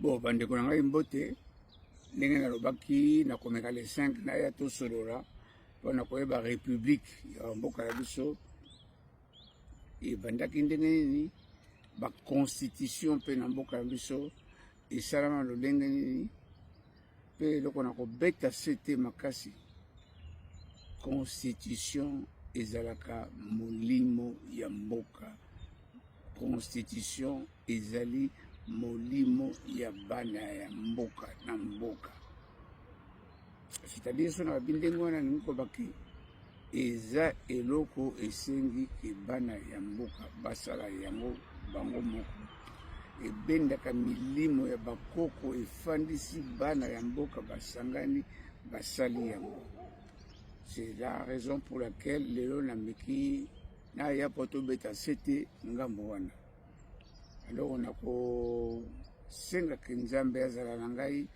Bon, bandeko na ngai mbote ndenge nalobaki nakomeka le 5 naya tosolola mpona koyeba république ya mboka na biso ebandaki ndenge nini baconstitution mpe na mboka na biso esalama lolenge nini mpe eloko na kobeta sete makasi constitution ezalaka molimo ya mboka. Constitution ezali molimo ya bana ya mboka na mboka. C'est-à-dire so na babi ndenge wana ningi kobaki eza eloko esengi ke bana ya mboka basala yango bango moko. Ebendaka milimo ya bakoko efandisi bana ya mboka basangani basali yango. C'est la raison pour laquelle lelo nameki na ya poto beta sete ngambo wana. Alors on a ko senga kinzambe azala na ngai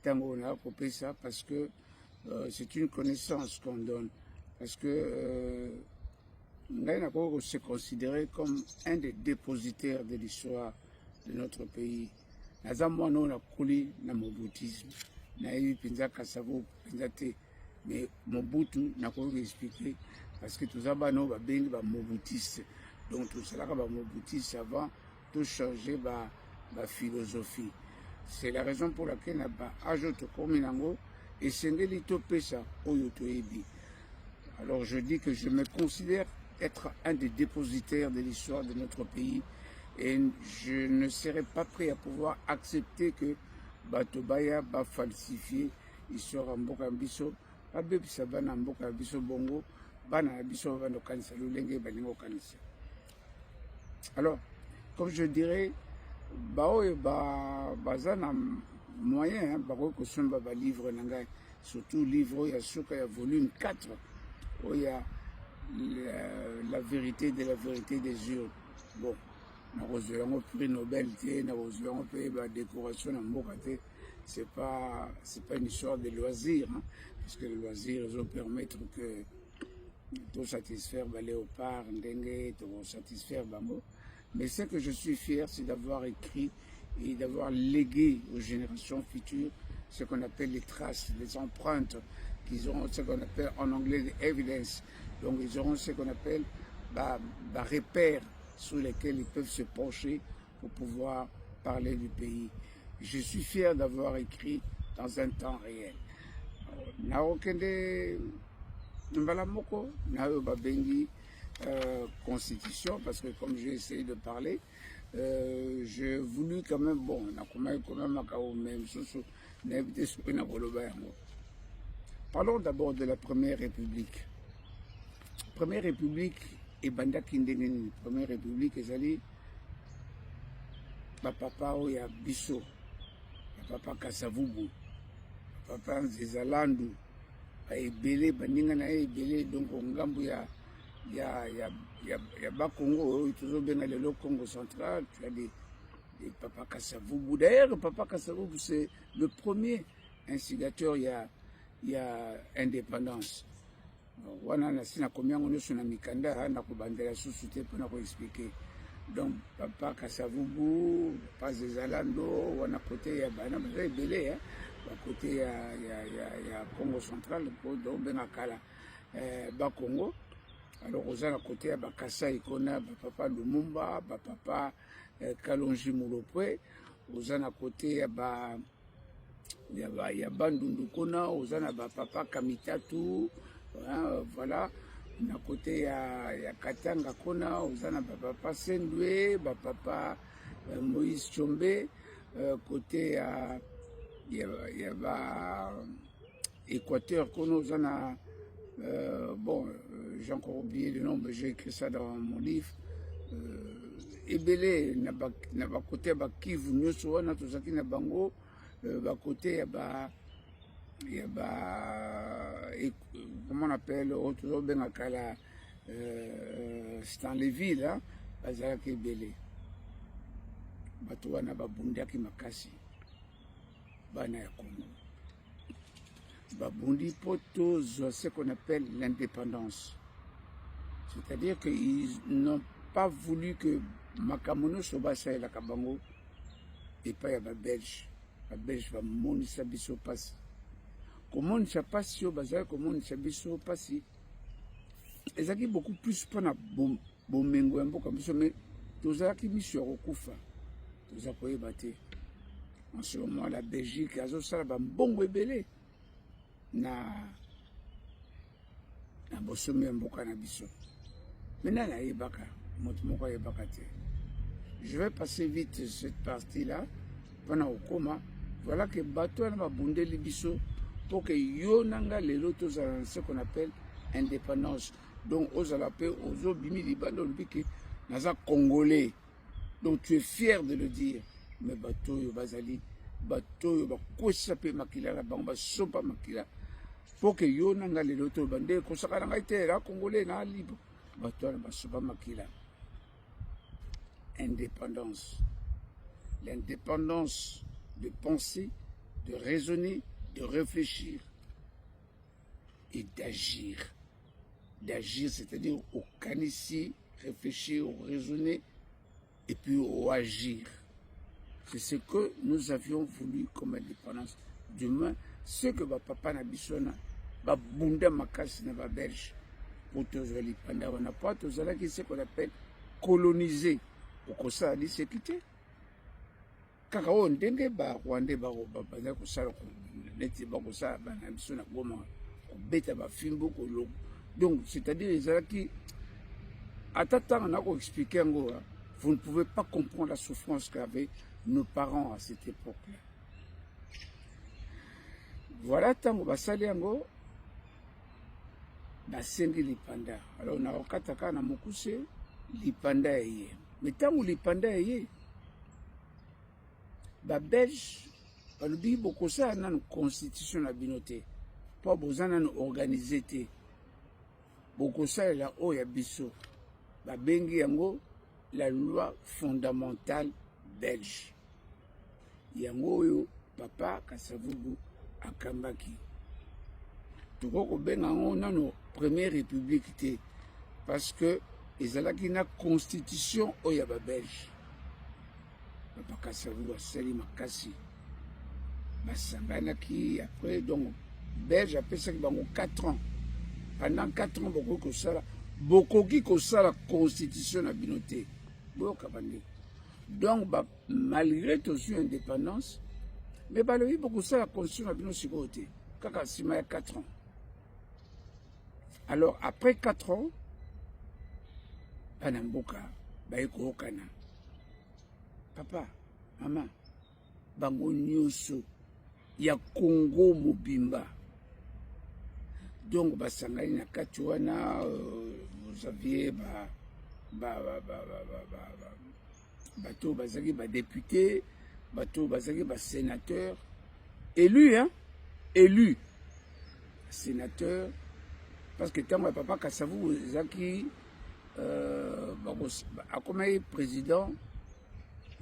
tango na ko pesa parce que c'est une connaissance qu'on donne parce que ngai na ko se considérer comme un des dépositaires de l'histoire de notre pays. Naza mwana na kuli na mobutisme na yi pinza kasavo pinza te mais Mobutu n'a pas expliqué parce que tout ça ba no ba bengi ba mobutiste donc tout cela ba mobutiste avant tout changer ba philosophie. C'est la raison pour laquelle na ba ajoute comme nango et sengeli to pesa oyo to ebi. Alors je dis que je me considère être un des dépositaires de l'histoire de notre pays et je ne serai pas prêt à pouvoir accepter que Batobaya va falsifier l'histoire en mboka biso. Abebisa bana mboka biso bongo bana biso bana kanisa lolenge balingo kanisa. Alors comme je dirais baoye bazana moyen bako kosomba ba livre nanga surtout livre ya suka ya volume 4 oya la vérité de la vérité des yeux. Bon na kozela prix Nobel te na kozela pe ba décoration na mboka te. C'est pas une histoire de loisirs, hein, parce que les loisirs ils vont permettre que tout satisfaire léopard, dengue, tout satisfaire bango. Mais ce que je suis fier, c'est d'avoir écrit et d'avoir légué aux générations futures ce qu'on appelle les traces, les empreintes, qu'ils auront ce qu'on appelle en anglais les evidence. Donc ils auront ce qu'on appelle repères sur lesquels ils peuvent se pencher pour pouvoir parler du pays. Je suis fier d'avoir écrit dans un temps réel. Naokende Mbalamoko, Naoba Bengi, Constitution, parce que comme j'ai essayé de parler, j'ai voulu quand même, bon, parlons d'abord de la Première République. Première République, et Banda Kindenen, Première République, ezali, papa Oya Bisso. Papa Kasavubu, papa Nzezalandu, ebele baninga na ebele donc ngambu ya Bakongo toujours bien le Congo central, tu as des papa Kasavubu. D'ailleurs papa Kasavubu c'est le premier instigateur il y a indépendance. Wana na sina combien on est na mikanda na ko bandela susute pour na ko expliquer. Donc papa Kasavubu, papa Zezalando, wana côté ya bana belé hein, côté ya Congo central donc benakala ba Congo. Alors aux à côté ya Bakasa ikona papa Lumumba, papa Kalonji Mulopwe, aux à côté ya Bandundu kona, aux à papa Kamitatu, hein, voilà. Na côté ya Katanga kona ozana papa Sendwe papa Moïse Chombe côté ya Équateur kona ozana bon j'ai encore oublié le nom mais j'ai écrit ça dans mon livre ebele na côté ba Kivu nyoso wana tozaki na bango côté comment on appelle autour de Benakala Stanleyville hein bazalaki ebele bato wana babundaki makasi bana ya Congo babundi poto ce qu'on appelle l'indépendance, c'est-à-dire qu'ils n'ont pas voulu que Makamono Sobasa et la Kabango et pas y a Belge babelge bamonisa biso mpasi komonisa mpasi oyo bazali komonisa biso mpasi ezalaki beaucoup plus mpona bomengo ya mboka biso me tozalaki miso ya kokufa toza koyeba te en ce moment la Belgique azosala bambongo ebele na bosomi ya mboka na biso maintenant nayebaka moto moko ayebaka te. Je vais passer vite cette partie-là pendant okoma. Voilà que bateau na babundeli biso pour que yo nanga lelo tozala ce qu'on appelle indépendance. Donc ozala pe ozo bimi libando lubiki naza congolais. Donc tu es fier de le dire. Mais bateau yo bazali bateau yo bakosa pe makila la bango basopa makila pour que yo nanga lelo to bande ko sakana ngai te la congolais na libre. Bateau na basopa makila. Indépendance. L'indépendance de penser, de raisonner, de réfléchir et d'agir. D'agir, c'est-à-dire au canici, réfléchir, au raisonner et puis au agir. C'est ce que nous avions voulu comme indépendance. Du moins, ce que papa na bisona, bunda makasi na belge pour tous les pandas, on n'a pas tous qui ce qu'on appelle coloniser. Pour ça, dit c'est quitté. Kaka on ndenge ba Rwandais ba baza ko sala ko neti ba ko sala ba na biso na goma ko beta ba fimbo ko lo. Donc c'est-à-dire les gens qui attendant on a ko expliquer ngo vous ne pouvez pas comprendre la souffrance qu'avaient nos parents à cette époque-là. Voilà tango basali ngo basengi lipanda. Alors on a okataka na mokuse lipanda yeye. Mais tant que les pandas y ba belge balobi beaucoup ça na constitution la binoté pas besoin na organiser té beaucoup ça la o ya biso ba bengi yango la loi fondamentale belge yango yo papa Kasavubu akambaki toko benga ngo nano première république té parce que ezalaki na constitution oyo ya babelge papa Kasavubu asali makasi basanganaki après donc belge apesaki bango 4 ans pendant 4 ans bokoki kosala constitution na bino te boyoka bande donc malgré tozwi indépendance mais balobi bokosala constitution na bino sikoyo te kaka nsima ya 4 ans. Alors après 4 ans bana mboka baye kookana papa mama bango nyonso ya Congo mobimba donc basangani na kati wana vous aviez bato bazaki ba député bato bazaki ba sénateur élu élu sénateur parce que tant papa Kasavubu zaki akomaki président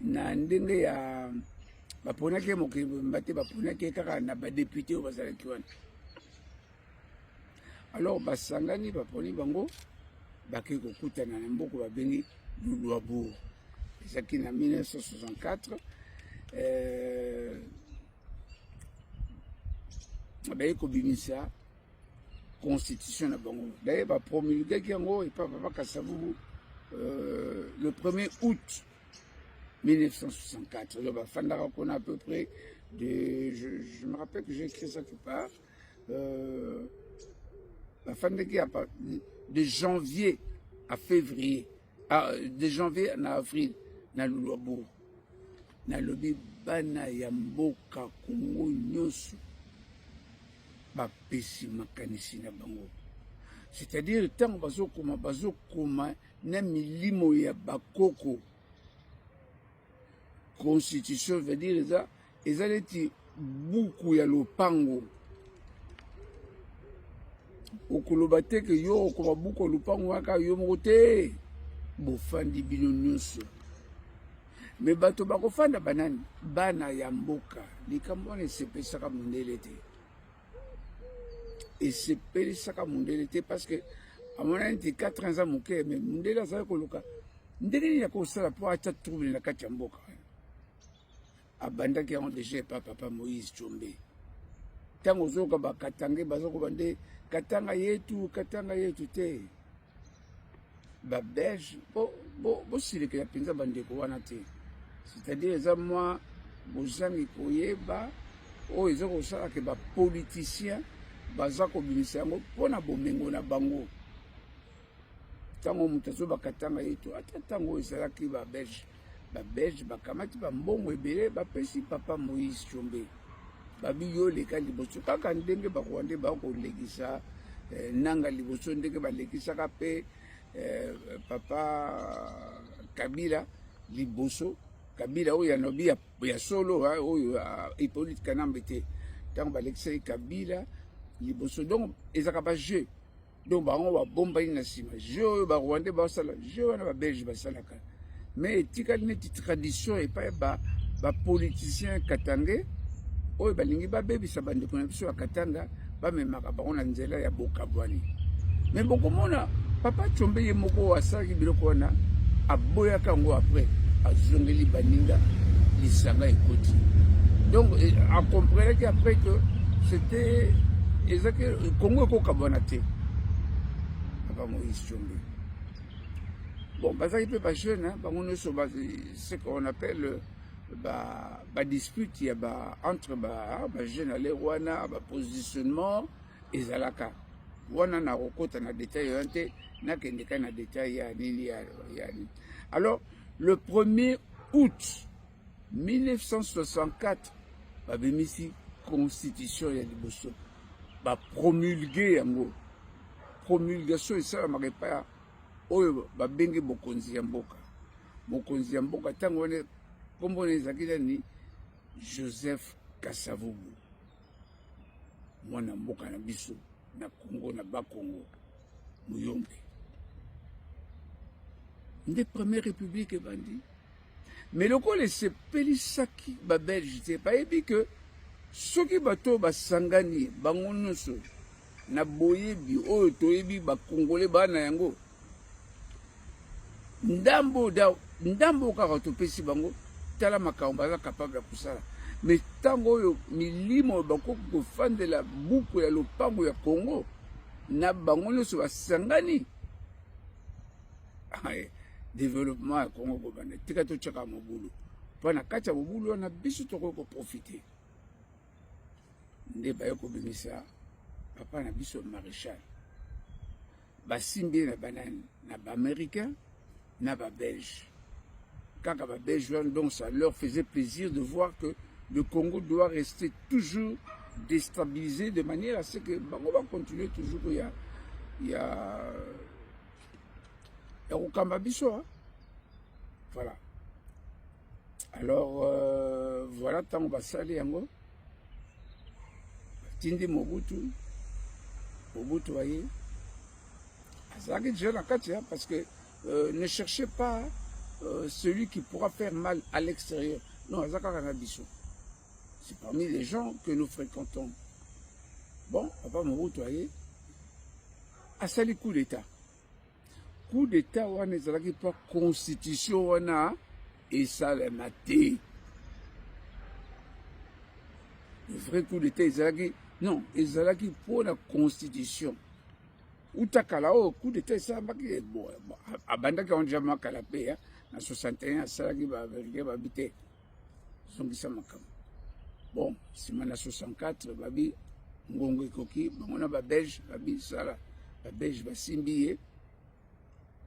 na ndenge ya baponaki mokili mbate baponaki kaka na badéputé oyo bazalaki wana. Alors basangani baponi bango bake kokutana na mboko babengi Lulwabourg ezalaki na 1964 baye kobimisa constitution na bango d'ailleurs bapromulgaki yango epa papa Kasavubu le 1er août 1964. Alors bafandaka kona à peu près je me rappelle que j'ai écrit ça quelque part bafandaki de janvier à février de janvier à avril na Lulwabourg na lobi bana ya mboka Congo nyonso bapesi makanisi na bango, c'est-à-dire tant bazokoma na milimo ya bakoko. Constitution veut dire eza leti buku ya lopango okoloba te ke yo okoma buku ya lopango waka yo moko te bofandi bino nyonso me bato bakofanda banani bana ya mboka likambo wana esepesaka mondele te esepesaka mondele te parce que amonani ti 4 ans moke me mondele azali koluka ndenge nini ya kosala mpo atya trouble na kati ya mboka abandaki yango déjà epa papa Moïse Tshombe. Ntango ozoyoka bakatange bazokoba nde katanga yetu te. Babelge bosilekela mpenza bandeko wana te. C'est-à-dire eza mwa bozangi koyeba oyo eza kosalaka bapoliticien baza kobimisa yango mpona bomengo na bango. Ntango moto azo bakatanga yetu ata ntango oyo ezalaki babelge bakamati bambongo ebele bapesi papa Moïse Tshombe. Babi yo leka liboso kaka ndenge bakoka nde bakolekisa nanga liboso ndenge balekisaka mpe papa Kabila liboso. Kabila oyo yanobi ya solo oyo Hippolyte Kanambe te. Ntango balekisaki Kabila liboso donc ezaka bajeu donc bango babombani na nsima jeu oyo barwandais basala jeu wana babelge basalaka mais etikali neti tradition epai bapoliticien katange oyo balingi babebisa bandeko na biso ya Katanga bamemaka bango na nzela ya bokabwani. Mais bokomona papa Tshombe ye moko asalaki biloko wana aboyaka yango après azongeli baninga lisanga ekoti. Donc akomprenaki après que c'était ezaki Congo ekokabwana te papa Moïse Tshombe. Bon bazaki mpe bajeune bango nyonso ce qu'on appelle dispute entre bajeune ale wana positionnement ezalaka wana na kokota na détail oyo te nakendeka na détail ya nini ya nini. Alors le 1er août 1964 babimisi constitution ya liboso bapromulgue yango. Promulgation esalamaka epai oyo babenge bokonzi ya mboka. Mokonzi ya mboka ntango wana kombo na ezalaki nani Joseph Kasavubu mwana mboka na biso na Congo na Bakongo Muyombe nde première république ebandi. Mais lokola esepelisaki babelge te bayebi ke soki bato basangani bango nyonso na boyebi oyo toyebi bakongole bana yango ndambo kaka topesi bango tala makambo baza capable ya kosala. Mais ntango oyo milimo bakoki kofandela buku ya lopango ya Congo na bango nyonso basangani développement ya Congo kobanda tika totyaka mobulu mpona kati ya mobulu wana biso tokoki koprofite nde baye kobimisa papa na biso maréchal basimbi na banani na baaméricain na babelge kaka babelge wana. Donc ça leur faisait plaisir de voir que le Congo doit rester toujours déstabilisé de manière à ce que bango va continuer toujours ya kokamba biso voilà. Alors voilà ntango basali yango batindi Mobutu aye azalaki déjà na kati parce que ne cherchez pas celui qui pourra faire mal à l'extérieur. Non, azalaka na biso. C'est parmi les gens que nous fréquentons. Bon, papa Mobutu aye asali coup d'état. Coup d'état wana ezalaki pa constitution wana esalema te. Le vrai coup d'état ezalaki non, ezalaki pour la constitution. Utakala o coup d'état esalamaki bon abandaki on déjà makala pe na 61 asalaki baverike babite zongisa makambo. Bon, sima na 64 babi ngongo ekoki bango na babelge babi sala babelge basimbi ye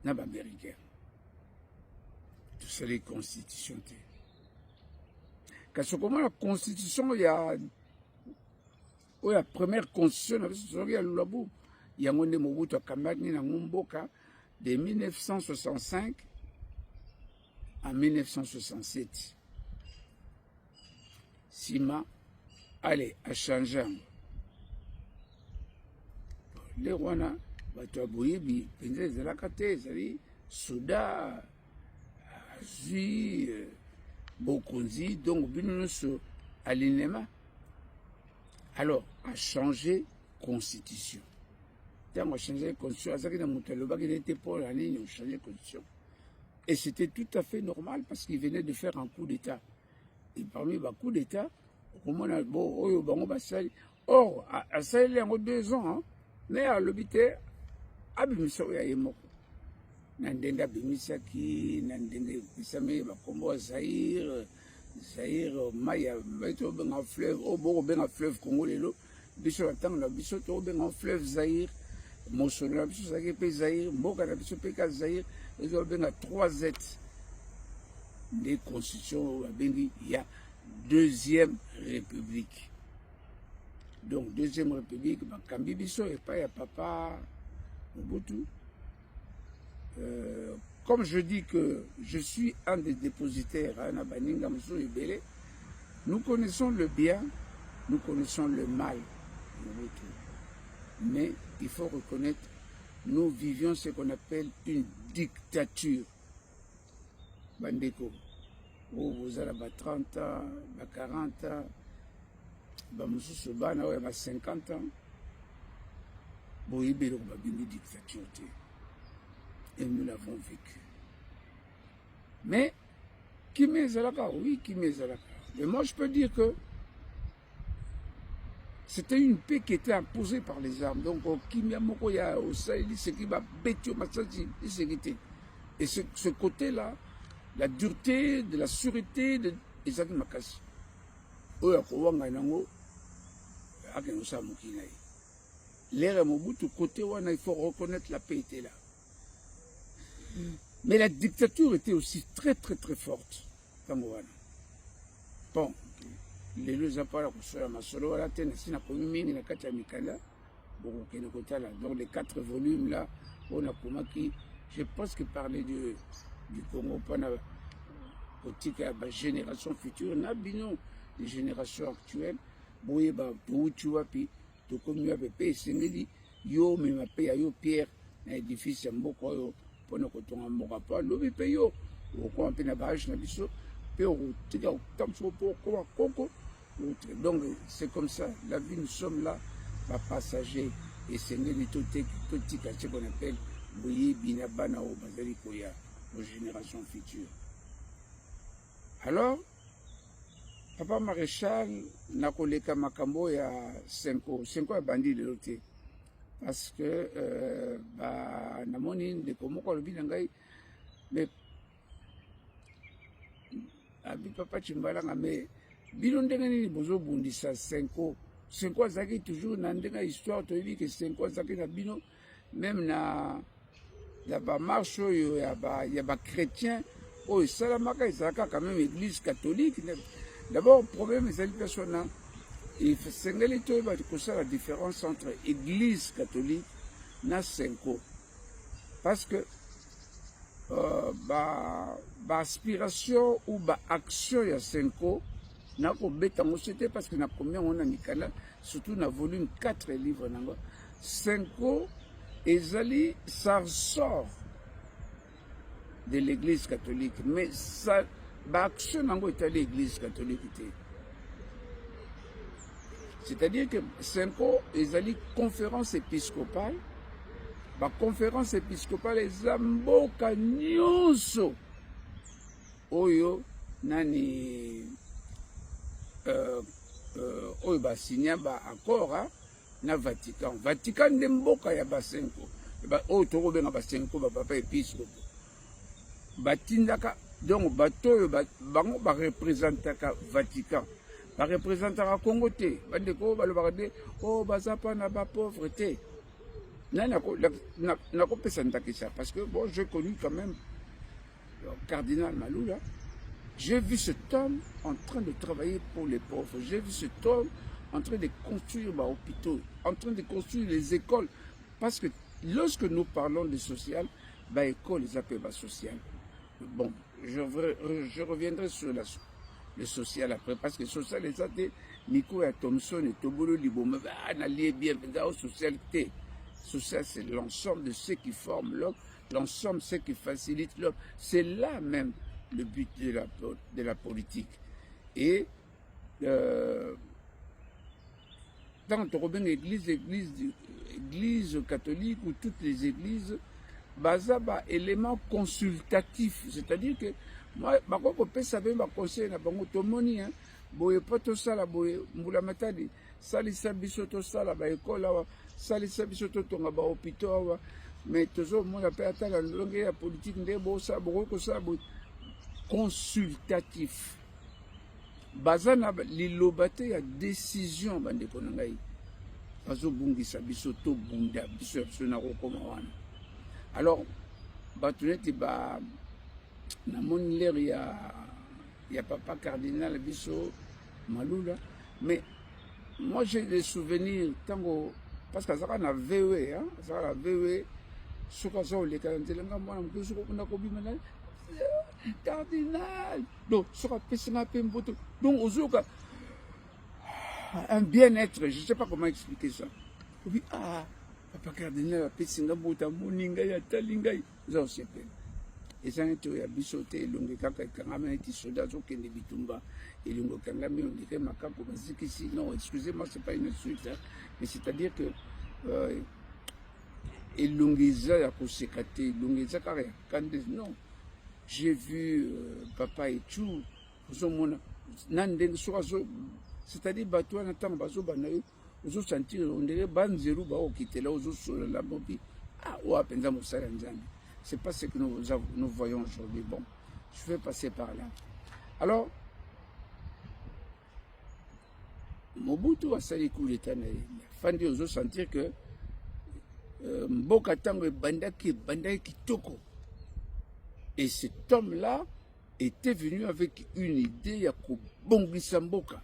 na baaméricain tosali constitution te. Kasi okomona constitution ya oyo ya première constitution na biso tozalaki ya Lulabu yango nde Mobutu akambaki nango mboka de 1965 à 1967 sima ale achange yango le wana bato ya boyebi mpenza ezalaka te ezali soda azwi bokonzi donc bino nyonso alinema. Alors a changé constitution ntango achangé constitution azalaki na moto alobaki nete mpo na nini ochange constitution et c'était tout à fait normal parce qu'il venait de faire un coup d'état. et parmi les coups d'État, comment on a bon, or, à ça, il y a 2 ans, hein, mais à l'hôpital, abimisa oyo ayemoko na ndenge abimisaki na ndenge episami bakombo ya Zaire maya tobenga fleuve oyo bokobenga fleuve Congo lelo biso na ntango na biso tokobenga fleuve Zaire mosolo na biso ezalaki mpe Zaire mboka na biso mpe ka Zaire ezobenga 3Z nde constitution oyo babengi ya deuxième république. Donc deuxième république bakambi biso epai ya papa Mobutu. Comme je dis que je suis un des dépositaires à Nabaninga Moussou Ebele, nous connaissons le bien, nous connaissons le mal, mais il faut reconnaître, nous vivions ce qu'on appelle une dictature. Bandeko, vous avez 30 ans, 40 ans, Moussou Bana, 50 ans, une dictature. Et nous l'avons vécu. Mais, qui m'est Zalaka? Oui, qui m'est Zalaka. Mais moi, je peux dire que c'était une paix qui était imposée par les armes. Donc, Kimia Mokoya, au Saheli, c'est qui va bêter au Massachi, et ce côté-là, la dureté, de la sûreté de Isaac Makassi. L'ère Mobutu, côté où il faut reconnaître la paix était là. Mais la dictature était aussi très très très forte. Bon, les deux appareils sur la masolo, la tennis, na commis na katia mikala, bon, donc les 4 volumes là, on a qui, je pense que parler du Congo pendant la génération future, on a bino les générations actuelles, boye ba tu vois puis to comme ya pépé sengeli yo mais ma paye yo pierre na édifice mboko yo pona ko tonga mboka pa lobi pe yo ko ampe na barrage na biso pe o tika tamso po ko koko. Donc c'est comme ça, la vie, nous sommes là pas passagers et sengeli to tika ce qu'on appelle boye binabana o bazali koya aux générations futures. Alors Papa Maréchal n'a koleka makambo ya 5 ans ya bandi de l'autre. Parce que namoni ndeko moko lobi na ngai mais abi papa Chimbalanga mais bino ndenge nini bozo bundisa 5 ans azaki toujours na ndenge histoire toyebi que 5 ans azaki na bino même na ba marche oyo ya ba chrétien oyo salamaka ezalaka quand même église catholique. D'abord, le problème est que personne il faut la différence entre église catholique et Senko. Parce que aspiration ou action ya Senko n'a pas c'était parce que na combien on a Nikala, surtout dans volume 4 livres. Senko ezali, ça ressort de l'église catholique, mais ça l'action est à l'église catholique. C'est-à-dire que Senko est allé conférence épiscopale. La conférence épiscopale est Zamboka Nyonso. Oyo nani oyo ba signé ba accord na Vatican. Vatican de mboka ya ba Senko. Ba oyo toko benga ba Senko ba papa épiscope. Batindaka donc bato bango ba représentaka Vatican. Ba représentaka Congo te. Bandeko balobaka de oh bazapa na ba pauvreté. Nako pesa ndakisa parce que bon j'ai connu quand même le cardinal Maloula. J'ai vu cet homme en train de travailler pour les pauvres. J'ai vu cet homme en train de construire des hôpitaux, en train de construire les écoles. Parce que lorsque nous parlons de social, école, les appellent social. Bon, je reviendrai sur le social après, parce que le social, les athées, Nico et Thomson et Tobolo Liboma, n'alliez bien aux socialités. Social, c'est l'ensemble de ceux qui forment l'homme, l'ensemble de ceux qui facilitent l'homme. C'est là même le but de la politique. Et dans l'église catholique ou toutes les églises, basaba élément consultatif, c'est-à-dire que moi bakoko pesa be ba conseil na bango tomoni hein boye poto sala boye mbula matadi salisa biso to sala ba école awa salisa biso to tonga ba hôpital awa mais toujours mona pe atala longue ya politique nde bo sa boko sala bo consultatif bazana liloba te ya décision bandeko na ngai bazobungisa biso to bunda biso na kokoma wana alors bato neti ba namoni l'air ya papa cardinal biso malula mais moi j'ai des souvenirs tango parce que azaka na VE hein azaka na VE soka aza oleka nzela nga mwana moke soka okunda kobima na cardinal donc soka apesinga mpe mboto donc ozoyoka un bien-être, je ne sais pas comment expliquer ça. Oui, ah, papa cardinal, apesinga mboto amoni ngai atali ngai oza osepela ezanga te oyo biso te elongo kaka ekangama neti soda azokende bitumba elongo ekangami ondire makako bazikisi non excusez-moi c'est pas une insulte hein, mais c'est-à-dire que elongo eza ya koseka te elongo eza kaka ya kande non j'ai vu papa et tout ozomona na ndenge soki azo c'est-à-dire bato wana ntango bazobanda yo ozosentir ondire banzeru baokitela ozosolola bobi ah oyo mpenza mosala nzambe. C'est pas ce que nous voyons aujourd'hui. Bon, je vais passer par là. Alors, Mobutu a sali coup d'état na fandi ozo sentir que mboka tango bandaki kitoko. Et cet homme-là était venu avec une idée ya kobongisa mboka.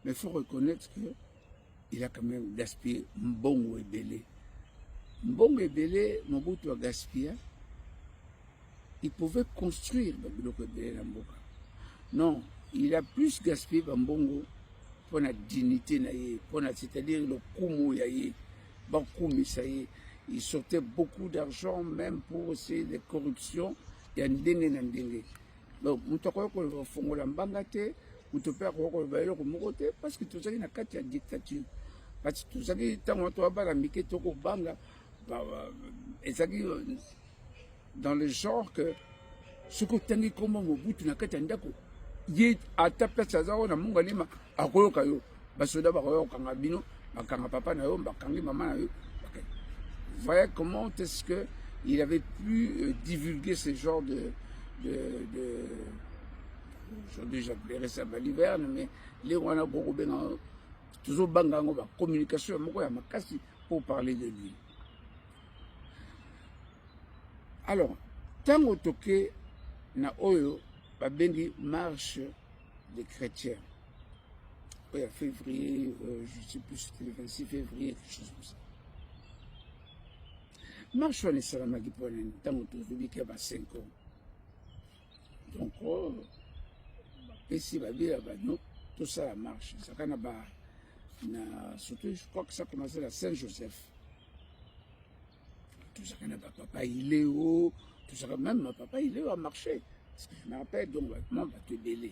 Mais il faut reconnaître que il a quand même gaspillé mbongo ebele. Mbongo ebele Mobutu a gaspillé. Il pouvait construire babiloko ebele na mboka. Non, il a plus gaspillé mbongo pour la dignité na ye, pour la, c'est-à-dire le kumu ya ye, bakumi ça ye. Il sortait beaucoup d'argent même pour essayer de corruption ya ndenge na ndenge. Donc mutako ko fongola mbanga te, mutope ko bayelo ko moko te parce que tozaki na kati ya dictature. Parce que tozaki tango to ba la mike to ko banga ezaki dans le genre que ce que tangi comme Mobutu na kati ya ndako ye ata place azao na munga lima akoyoka yo basoda bakoyoka ngabino bakanga papa na yo bakangi mama na yo. Voyez comment est-ce que il avait pu divulguer ce genre aujourd'hui j'appellerais ça baliverne, mais les wana boko benga toujours bangango ba communication moko ya makasi pour parler de lui. Alors tango toke na oyo babengi marche des chrétiens oyo février je sais plus c'était le 26 février quelque chose comme ça. Marche wana esalamaki mpona ntango tozobiki ya ba 5 ans donc bapesi babila bano tosala marche ezaka na surtout je crois que ça commençait à Saint-Joseph tozaka na bapapa Iléo tozaka même ma papa Iléo a marché parce que je me rappelle donc vraiment bato ebele.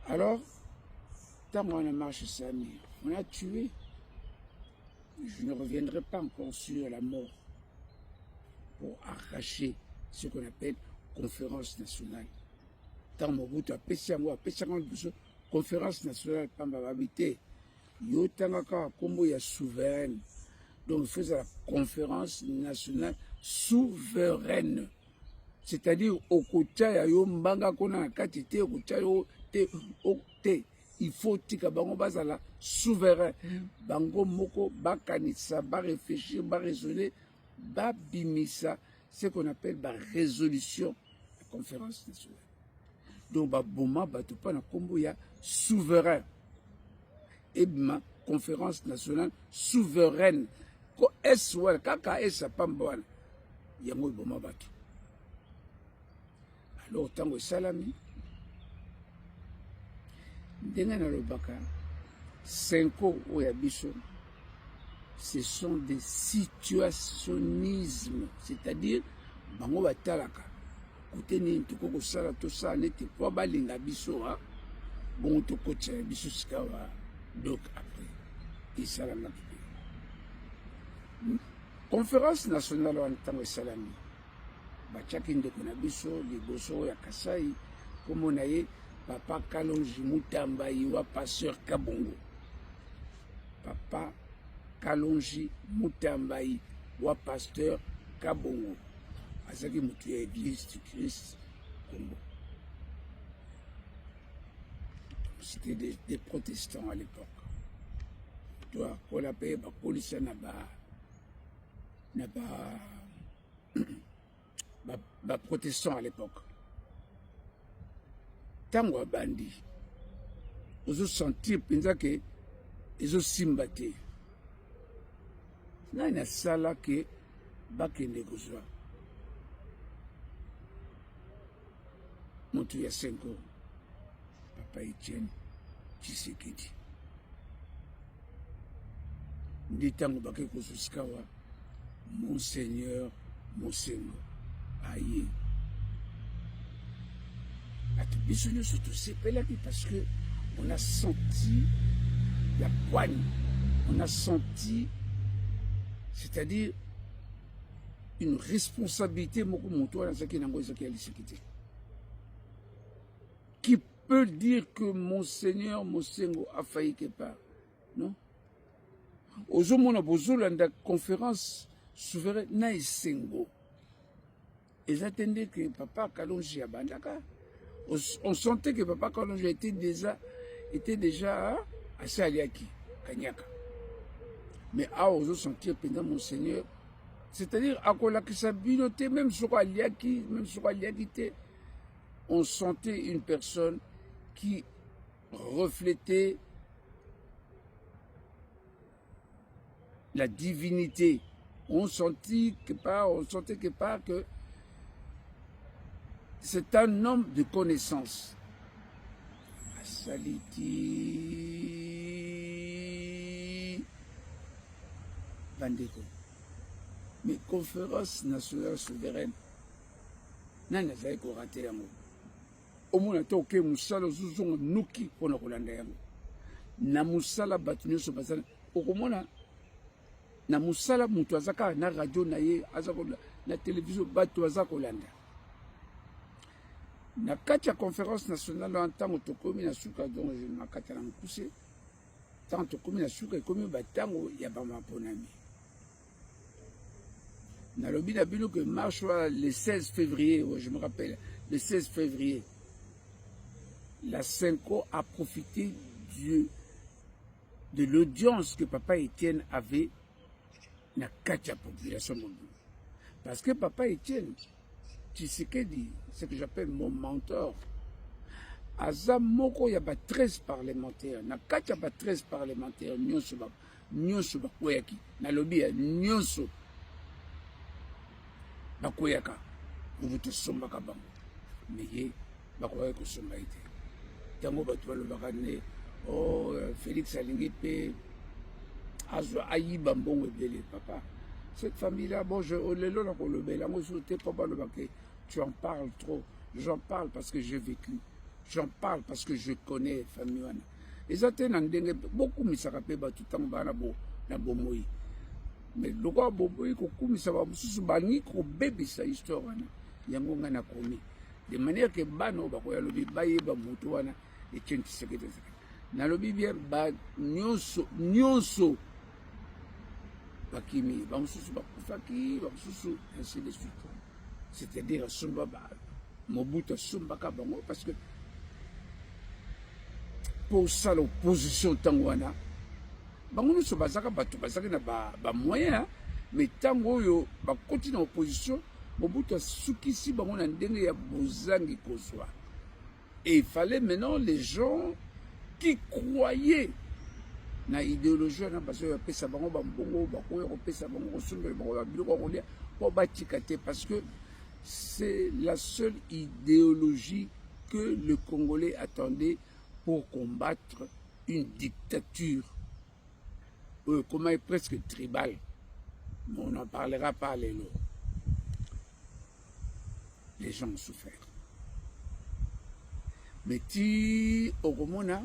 Alors ntango wana marche esalami on a tué. Je ne reviendrai pas encore sur la mort pour arracher ce qu'on appelle conférence nationale. Tant Mobutu a pêché en moi, conférence nationale, Pamba Babité, Yotangaka Kombo ya souveraine. Donc il faisait la conférence nationale souveraine. C'est-à-dire au côté ya yo mbanga kona katité au côté yo te. Il faut que bango bazala souverain bango moko bakanisa ba réfléchir ba raisonner ba bimisa ce qu'on appelle ba résolution de conférence nationale. Donc ba boma ba to pa na kombo ya souverain et ma conférence nationale souveraine ko eswa kaka esa pambwana yango boma bato. Alors tango salami ndenge na lobaka 5 ans oya biso ce sont des situationnismes, c'est-à-dire bango batalaka kote nini toko kosala tosala neti po balinga biso ha bongo tokotia biso sika wa donc après esalamaki conférence nationale wana ntango esalami batiaki ndeko na biso liboso ya Kasai kombo na ye Papa Kalonji Mutambai wa Pasteur Kabongo. Papa Kalonji Mutambai wa Pasteur Kabongo. Azaki mutu ya Église du Christ Congo. C'était des protestants à l'époque. Toi, pour la paix, la police n'a pas protestant à l'époque. Tango bandi, ils ont senti que ils ont simbaté. Là, il y a ça là que bakende kozwa. Motu ya 5 ans. Papa Etienne Tshisekedi. Ndi tango bake kozusikawa Monseigneur Mosengo aye. Biso nyonso tosepelaki parce que on a senti la poigne, on a senti, c'est-à-dire une responsabilité moko moto wana zaki nango ezaki ya lisekite. Qui peut dire que Monseigneur Mosengo a failli quelque part? Non. Ozomona bozolanda conférence souveraine na esengo. Ils attendaient que Papa Kalonji abandaka. On sentait que Papa Kalonji était déjà assez aliaki, Kanyaka. Mais à oser sentir pendant Monseigneur, c'est-à-dire à quoi la sabinoté, même sur aliaki, même sur aliakité, on sentait une personne qui reflétait la divinité. On sentait que c'est un homme de connaissance. Saliti Bandeko. Mais conférence nationale souveraine, nana zai ko raté yango. Omona to ke musala zuzongo nuki pona kolanda yango. Na musala batunyo so bazana. Okomona na musala mutu azaka na radio na ye azako na télévision batu azako kolanda. Na kati ya conférence nationale en tango tokomi na suka donc je makata na mukuse tango tokomi na suka ekomi batango ya bamaponami na lobi na bino que marche le 16 février, je me rappelle le 16 février la Senko a profité de l'audience que Papa Etienne avait na kati ya population mobile parce que Papa Etienne Tshisekedi, ce que j'appelle mon mentor, aza moko ya ba 13 parlementaires, na kati ya ba 13 parlementaires nyonso bakoyaki, na lobi ya nyonso bakoyaka, kuvuta sombaka bango, mais ye bakoyaka kosomba ete. Tango bato balobaka ne, oh Félix alingi pe azwa ayiba mbongo ebele papa. Cette famille-là, bon, tu en parles trop. J'en parle parce que j'ai vécu. J'en parle parce que je connais famille. Et ça, beaucoup de gens tout le temps na bomoi. Mais le gars bomoi, ça va vous bébé sa histoire. Yango ngana komi. De manière que bano bakoya lobi baye ba mutu wana et tient Tshisekedi. Na lobi bien ba nyonso bakimi bamususu bakufaki bamususu ainsi de suite. C'est-à-dire somba Mobutu sombaka bango parce que pour ça l'opposition tangwana bango nyonso bazaka bato bazaki na ba moyen mais tango oyo bakoti na opposition Mobutu asukisi bango na ndenge ya bozangi kozwa. Et il fallait maintenant les gens qui croyaient na idéologie na baso ya pesa bango bambongo bakoya ko pesa bango kosomba bango ba biloko kolia po batikate parce que c'est la seule idéologie que le Congolais attendait pour combattre une dictature comment est presque tribale. Mais on n'en parlera pas les lots. Les gens ont souffert. Mais ti okomona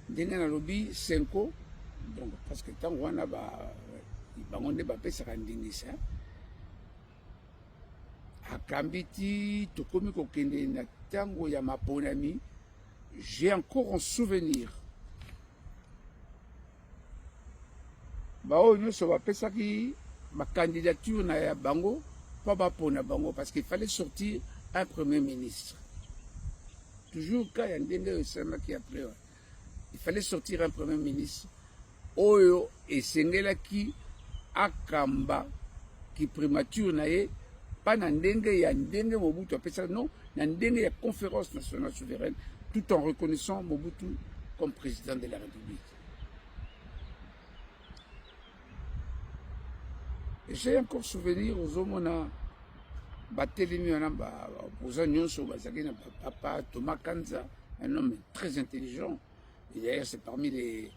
ndenge na lobi Senko donc parce que tant wana bango nde bapesaka ndingisa akambi ti tokomi kokende na ntango ya maponami. J'ai encore en souvenir baoyo nyonso bapesaki bacandidature na ya bango mpo bapona bango parce qu'il fallait sortir un premier ministre. Toujours cas ya ndenge oyo esalemaki après, il fallait sortir un premier ministre oyo esengelaki akamba ki primature na ye pas na ndenge ya ndenge Mobutu apesaka, non, na ndenge ya conférence nationale souveraine, tout en reconnaissant Mobutu comme président de la République. Et j'ai encore souvenir aux hommes batelemi wana opposant nyonso bazaki na papa Thomas Kanza, un homme très intelligent. Et d'ailleurs c'est parmi les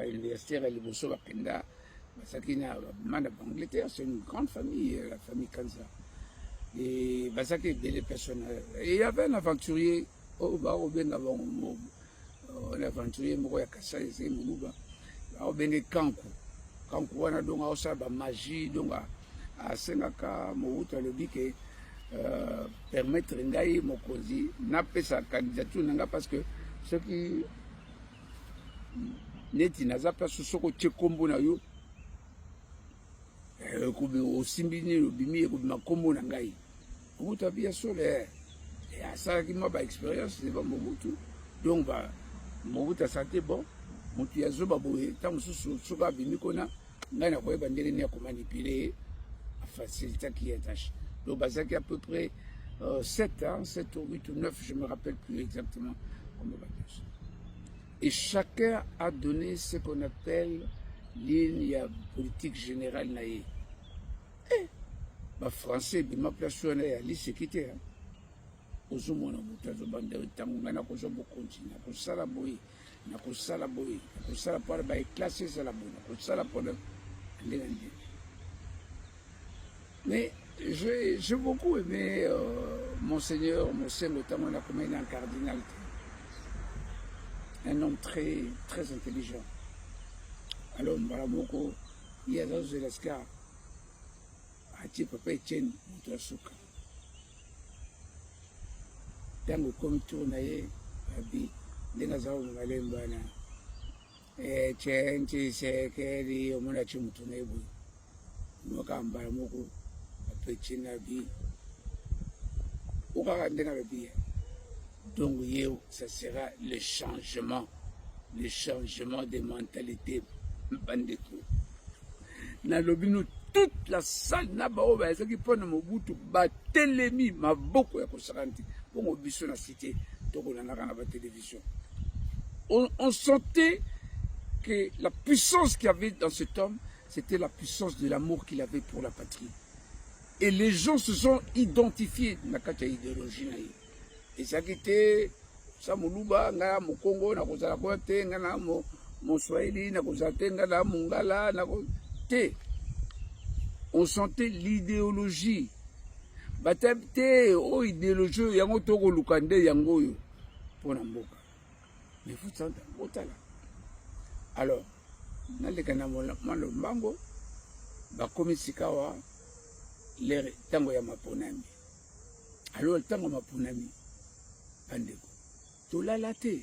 universitaires et les bosso bakenda bazaki na manda d'Angleterre. C'est une grande famille, la famille Kanza. Et bazaki belle personne. Et il y avait un aventurier un aventurier moko ya Kasai ezali Moluba baobenge Kanku. Kanku wana donc aosala bamagie donc asengaka Mobutu alobi ke permettre ngai mokonzi napesa candidature nanga parce que soki neti naza place soko otie kombo na yo osimbi nini obimi ekobima kombo na ngai. Mobutu abi ya solo asalaki mwa baexpérience devant Mobutu, donc Mobutu asante bon motu yazoba boye ntango mosusu soki abimi kona ngai nakoyeba ndenge nini akomanipule facilitaki ya tâche. Donc bazaki à peu près 7 ans, 7 ou 8 ou 9, je ne me rappelle plus exactement combien de temps. Et chacun a donné ce qu'on appelle ligne politique générale naïe. Les Français, ils m'ont placé à l'issue qui était. Aux hommes, on a beaucoup de bandes de temps, on a besoin de continuer. On a salaboui, on a salaboui, on a salaboui, on a classé salaboui, on a salaboui. Mais j'ai beaucoup aimé Monseigneur notamment la commune en cardinal. Un homme très, très intelligent. Alors, Mbaramoko, il y a dans le Lascar, à Papa Etienne, Moutasuka. Dans le comité tourné, Abi, Denazao Malembana, Etienne, Sekeri, Omonachi Moutonebu, Moka Mbaramoko. Donc ça sera le changement des mentalités. Nalobino toute la salle nabaoba ezaki pona Mobutu batelemi maboko ya kosakanti bongo biso na cité tokolandaka na ba télévision. On sentait que la puissance qu'il y avait dans cet homme, c'était la puissance de l'amour qu'il avait pour la patrie. Et les gens se sont identifiés dans la idéologie. Et ça qui était, ça Moluba, nga mo Congo, na kozala ko te, nga na mo Swahili, na kozala te, nga na Mongala, na te. On sentait l'idéologie. Batabte o idéologie yango toko lukande yango yo pona mboka. Mais vous sentez botala. Alors, na le kana mo mbango ba komisikawa le tango ya maponami. Alors le tango maponami bandeko tolala te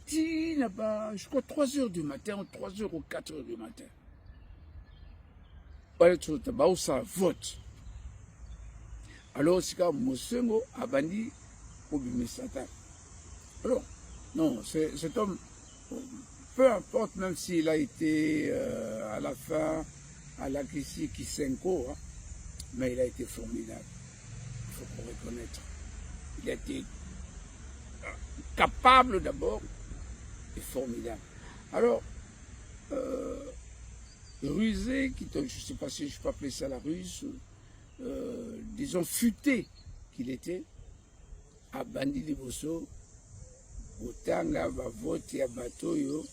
ti na ba je crois 3 heures du matin, 3 heures ou 4 heures du matin. Voilà tout ba usa vote. Alors sika mosengo abandi obimisata. Alors non, cet homme, peu importe, même s'il a été à la fin à l'Akissi Kisenko, hein, mais il a été formidable. Il faut qu'on reconnaître. Il a été capable d'abord et formidable. Alors, rusé, je ne sais pas si je peux appeler ça la ruse, disons futé qu'il était, à Bandi Liboso, Otanga, vote ya Batoyo,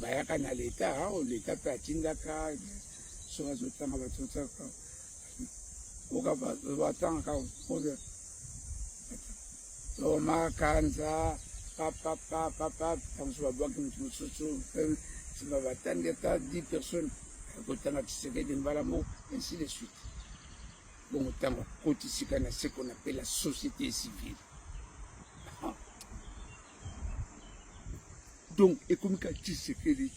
Bayaka na l'État, l'État peut atindaka. Thomas Kanza, papa, tant que bois qui me si ma va t'en 10 personnes, autant que c'est des balamos, ainsi de suite. Bon, autant que ce qu'on appelle la société civile. Donc, et comme quand Tshisekedi.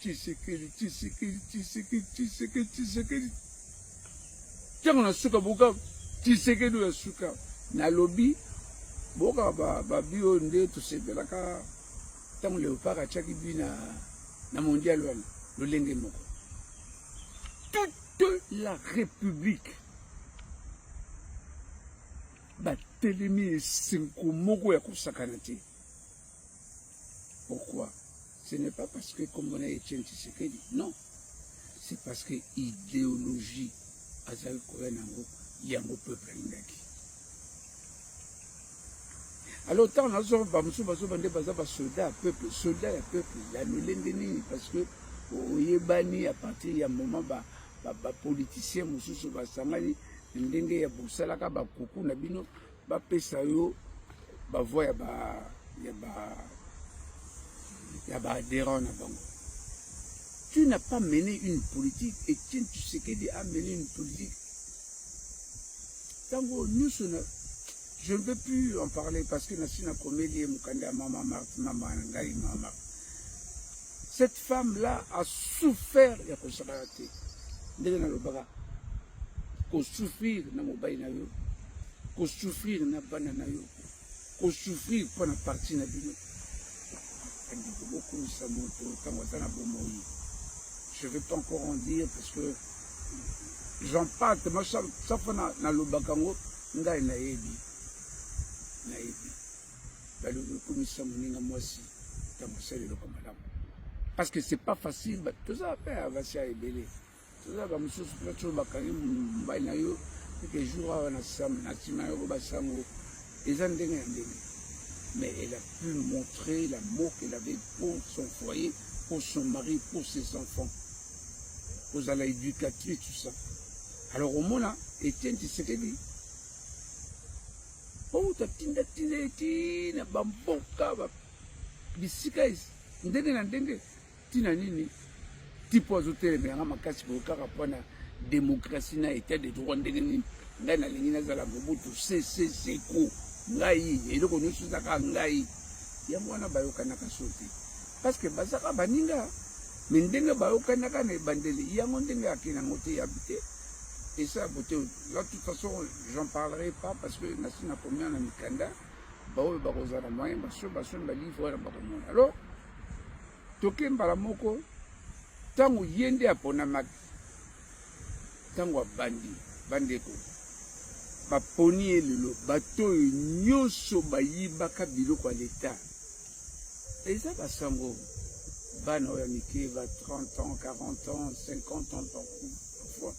Tiens, on a suka boka, Tshisekedi ou suka. Na lobby, boka ba bio nde to se belaka. Tant le para chaki bi na mondial wana, le lenge moko. Toute la République. Ba telemi cinco moko ya kusakana te. Pourquoi? Ce n'est pas parce que comme on a Etienne Tshisekedi, non. C'est parce que idéologie azal koyango yango peuple ngaki. Alors tant on a zo ba musu bazo bande baza ba soldat ya peuple la nolendeni parce que oyebani à partir ya moment ba politicien mususu ba sangani ndenge ya bosalaka ba kuku na bino ba pesa yo ba voix ya ba adhérent na bango. Tu n'as pas mené une politique et Etienne Tshisekedi a mené une politique. Tango nous je ne peux plus en parler parce que Nassina Komélie Mukanda Mama Marthe Mama Ngai Mama. Cette femme-là a souffert ya kosakate. Ndenge na lobaka ko souffrir na mobali na yo, ko souffrir na bana na yo, ko souffrir pour na partie na bino. Je ne vais pas encore en dire parce que j'en parle. Moi, ça fait dans le bakango, ngai naebi. Parce que c'est pas facile. Tout ça va va ébélé. Tout ça va me souffler sur le bakango, mbai na yo. Quelques jours na sam, na tima yo basango. Et ça ndenge. Mais elle a pu montrer l'amour qu'elle avait pour son foyer, pour son mari, pour ses enfants, pour la éducatrice, tout ça. Alors au monde, Etienne Tshisekedi, oh, t'as tina, bamboka, bisika, ndenge, tina nini, tipo azote, mais on a makasi pour le rapport à démocratie, na état de droit, ndenge, na lingina zala bobutu, c'est quoi. Ngai eloko nyonso ezaka ngai yango wana bayokanaka soki parce que bazaka baninga me ndenge bayokanaka na ebandeli yango ndenge akei nango te yabi te et ça beauté là de toute façon j'en parlerai pas parce que nasi na combien na mikanda baoyo bakozala moyen basoni balivre wana bakomona alors toke mbala moko ntango ye nde aponamaki ntango abandi bandeko baponi elelo bato nyonso bayibaka biloko ya leta eza basango bana oyo mike ba 30 ans 40 ans 50 ans parfois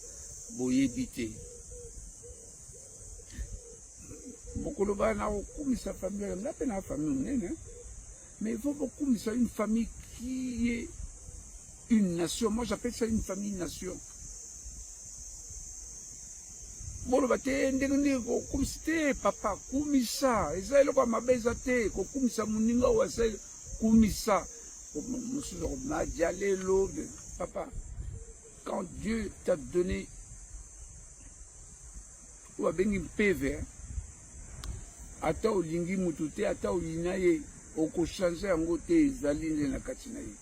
boyebi te mokolo bana okumisa famille nga mpe na famille monene mais il faut bokumisa une famille qui est une nation. Moi j'appelle ça une famille nation. Bolo bate ndenge ko kumisa te papa kumisa eza eloko ya mabe eza te ko kumisa moninga oyo eza kumisa mosusu nadia lelo papa quand Dieu t'a donné ou abengi mpeve ata olingi mutu te ata olina ye okochange yango te ezali nde na kati na ye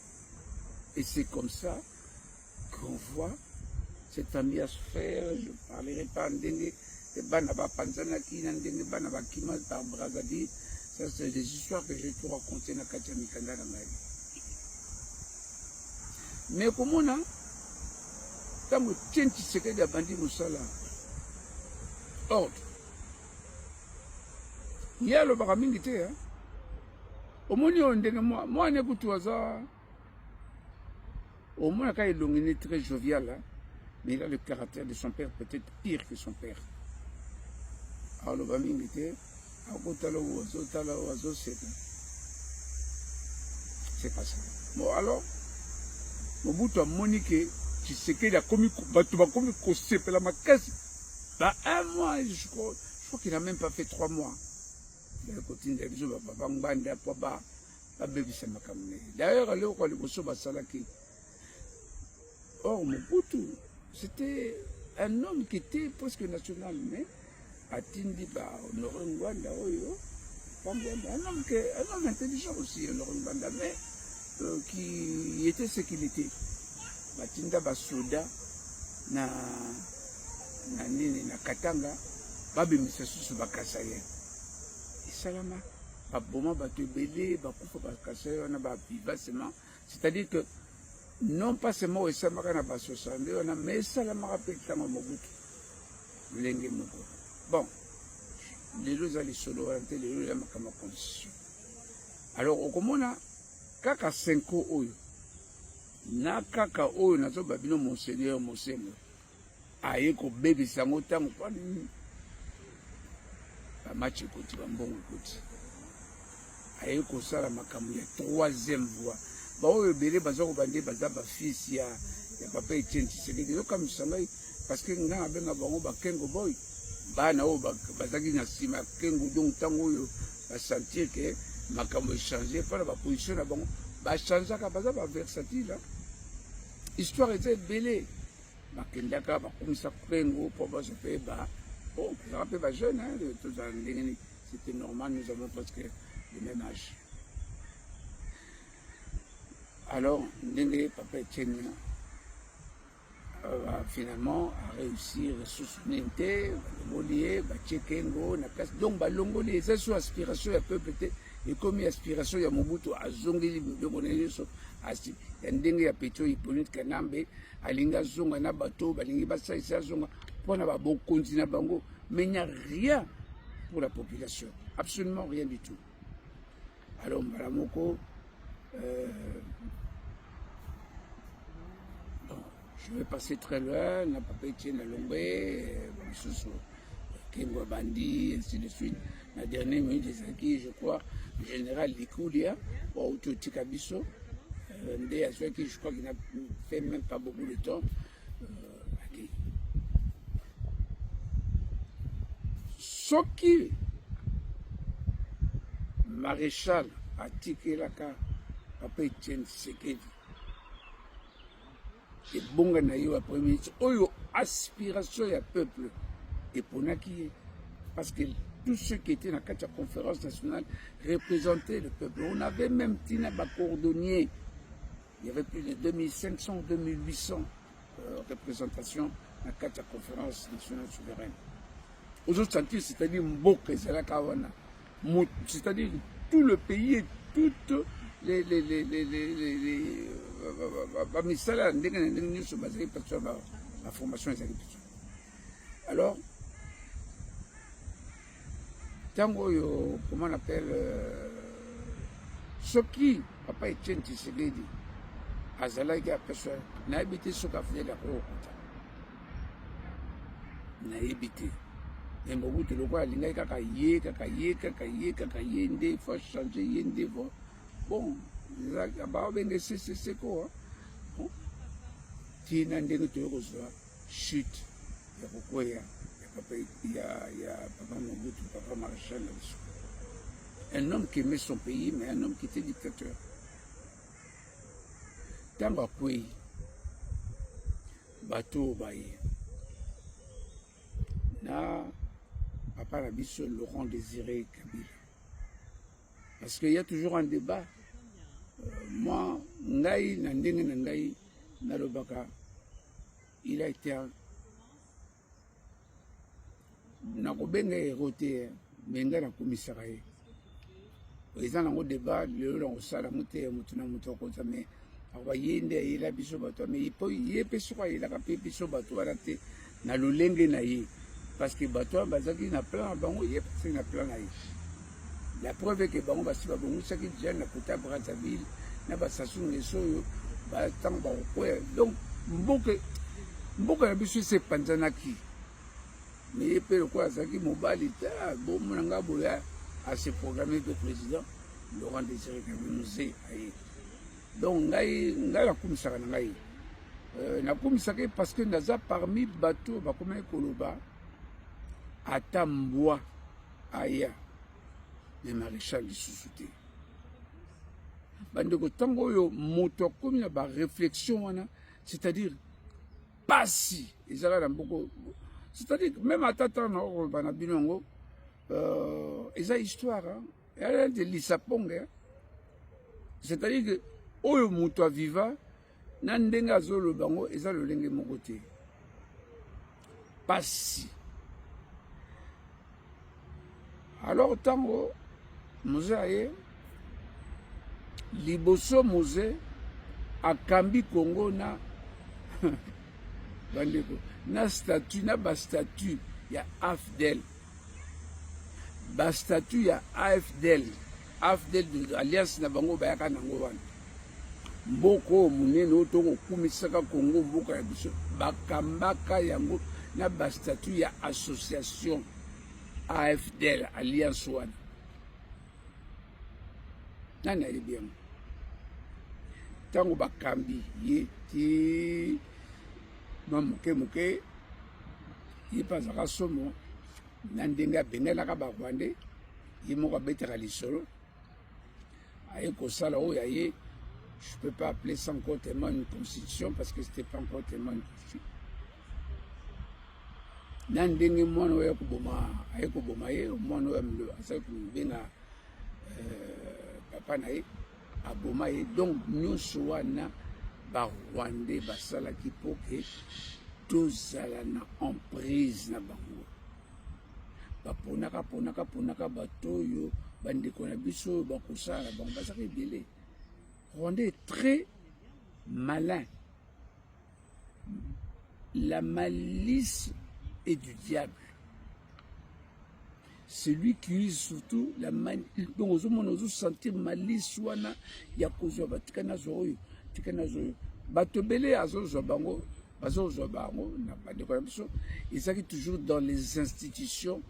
et c'est comme ça qu'on voit cette famille à se faire. Je ne parlerai pas ndenge Banaba Panzanaki, ndenge Banaba Kima par Bragadi. Ça, c'est des histoires que j'ai tout raconté dans Katia Mikanda dans ma vie. Mais comment on a quand on tient Tshisekedi à Bandi Moussala, ordre. Il y a le baramingité, hein. Au moins, moi, on écoute tout ça. Au moins, quand il est très jovial, hein. Mais il a le caractère de son père, peut-être pire que son père. Alors, le baramingité, c'est pas ça. Bon, alors, au bout de Monique, tu sais qu'il a commis, tu vas commis la macasse. Bah, un mois, je crois qu'il n'a même pas fait 3 mois. Il a continué à dire, babebisa makambo na ye. D'ailleurs eloko ya liboso basalaki, or Mobutu c'était un homme qui était presque national, mais atindi Honoré Ngwanda oyo, un homme intelligent aussi, Honoré Ngwanda, mais qui était ce qu'il était. Batinda basoda na nini na Katanga, babimisa susu bakasa ye. Isalama, baboma bato ebele, bakufa bakasa ye wana bavivasement, c'est-à-dire que non pas seulement esamaka na basosande wana, mais esalamaka mpe ntango Mobutu lenge moko. Bon, lelo eza lisolo wana te, lelo ya makambo ya constitution. Alors okomona kaka 5 oyo na kaka oyo nazoba bino monseigneur Mosengo aye kobebisa yango ntango mpona nini bamachi ekoti bambongo ekoti aye kosala makambo ya 3e voie. Baoyo ebele baza kobande baza bafisi ya papa Etienne Tshisekedi ezokamwisa ngai parce que nga abenga bango bakengo boy bana oyo bazalaki na nsima ya kengo, donc ntango oyo basentir ke makambo echange mpona baposition na bango bachangeaka, baza baversatile. Histoire eza ebele bakendaka bakomisa kengo mpo bazo mpe bon bazaka mpe bajeune tozala ndenge nini, c'était normal, nous avons presque le même âge. Alors ndenge papa Etienne finalement a réussi ressources unité, balongoli batie kengo na place, donc balongoli eza sur aspiration ya peuple te, ekomi aspiration ya Mobutu azongeli biloko na nyonso ya ndenge ya Petro Hippolyte Kanambe alingi azonga na bato balingi basalisa azonga mpona babokonzi na bango, mais il n'y a rien pour la population, absolument rien du tout. Alors mbala moko je vais passer très loin, na papa Etienne Alongwe, Kengo Bandi, ainsi de suite. La dernière minute des acquis, je crois, le général Likoulia, ou Tikabiso, je crois qu'il n'a fait même pas beaucoup de temps. Soki maréchal a tiqué la carte, papa Etienne Tshisekedi. Et bon, après ministre, oyo aspiration du peuple et pour qui, parce que tous ceux qui étaient dans la conférence nationale représentaient le peuple. On avait même Tina Cordonnier, il y avait plus de 2500, 2800 représentations dans la conférence nationale souveraine. Aujourd'hui, c'est-à-dire Mboka, c'est-à-dire tout le pays et toutes les misala ndenge na ndenge nyonso bazali mpasi ya formation ezali mpasi. Alors ntango oyo comment on appelle soki papa Etienne Tshisekedi azalaki apesa nayebi te soki afuneli akokota nayebi te, mais Mobutu lokola alingaki kaka ye nde faut changer ye nde bon baobenge seseko tina ndenge toyokozwa chute ya kokwea ya papa Mobutu, papa maréchal na biso, un homme qui aimait son pays mais un homme qui était dictateur. Ntango akwei bato baye na papa na biso Laurent Désiré Kabila, parce qu'il y a toujours un débat. Moi, ngai na ndenge na ngai nalobaka, il a été nakobenga héros te, mais ngai nakomisaka ye. Eza nango débat lelo na kosala mote motu na motu akoza, mais akoba ye nde ayela biso bato, mais ye mpe soko ayelaka mpe biso bato wana te na lolenge na ye, parce que bato wana bazalaki na plan na bango, ye pasaki na plan na ye. La preuve est que bango basi babongisaki déjà na kota Brazzaville na Basassou Nguesso oyo batango bakokwea, donc mboka na biso esepanzanaki, mais ye mpe lokola azalaki mobali te bomona nga boya ase programme de président Laurent Désiré Kabila mose aye. Donc ngai nakumisaka na ngai nakumisaka parce que naza parmi bato bakomaki koloba ata mbwa aya mais maréchal lisusu te. bandeko tango yo moto akomi na ba réflexion wana, c'est-à-dire pasi ezala na mboko, c'est-à-dire même atata na ko bana binongo eza histoire elle de lisaponge, c'est-à-dire que oyo moto aviva na ndenge azoloba ngo eza lolenge moko te pasi. Alors tango Moze aye liboso Moze akambi Congo na bandeko na statut na ba statut ya AFDEL, ba statut ya AFDEL de alliance na bango bayaka nango wana mboko munene otongo kumisaka Congo mboka ya biso bakambaka yango na ba statut ya association AFDEL alliance wana nana yebi yango tango bakambi ye ti moke ye pazaka somo na ndenge abengelaka barwande ye moko abetaka lisolo aye kosala oyo aye. Je ne peux pas appeler ça encore tellement une constitution parce que ce n'était pas encore tellement une constitution. Nandenge mwana oya kuboma ye mwana oya mlo asa kubenga papa na ye aboma ye, donc nyonso wana ba Rwandais basalaki po ke tozala na emprise na bango baponaka bato oyo bandeko na biso bakosala bango bazaka ebele. Rwandais est très malin. La malice est du diable. Celui qui use surtout la malice. Donc, on sentir malice wana ya kozwa batikana zoyo, tikana zoyo. Batobele azozwa bango, bazozwa bango na bandeko na biso, ezaki toujours dans les institutions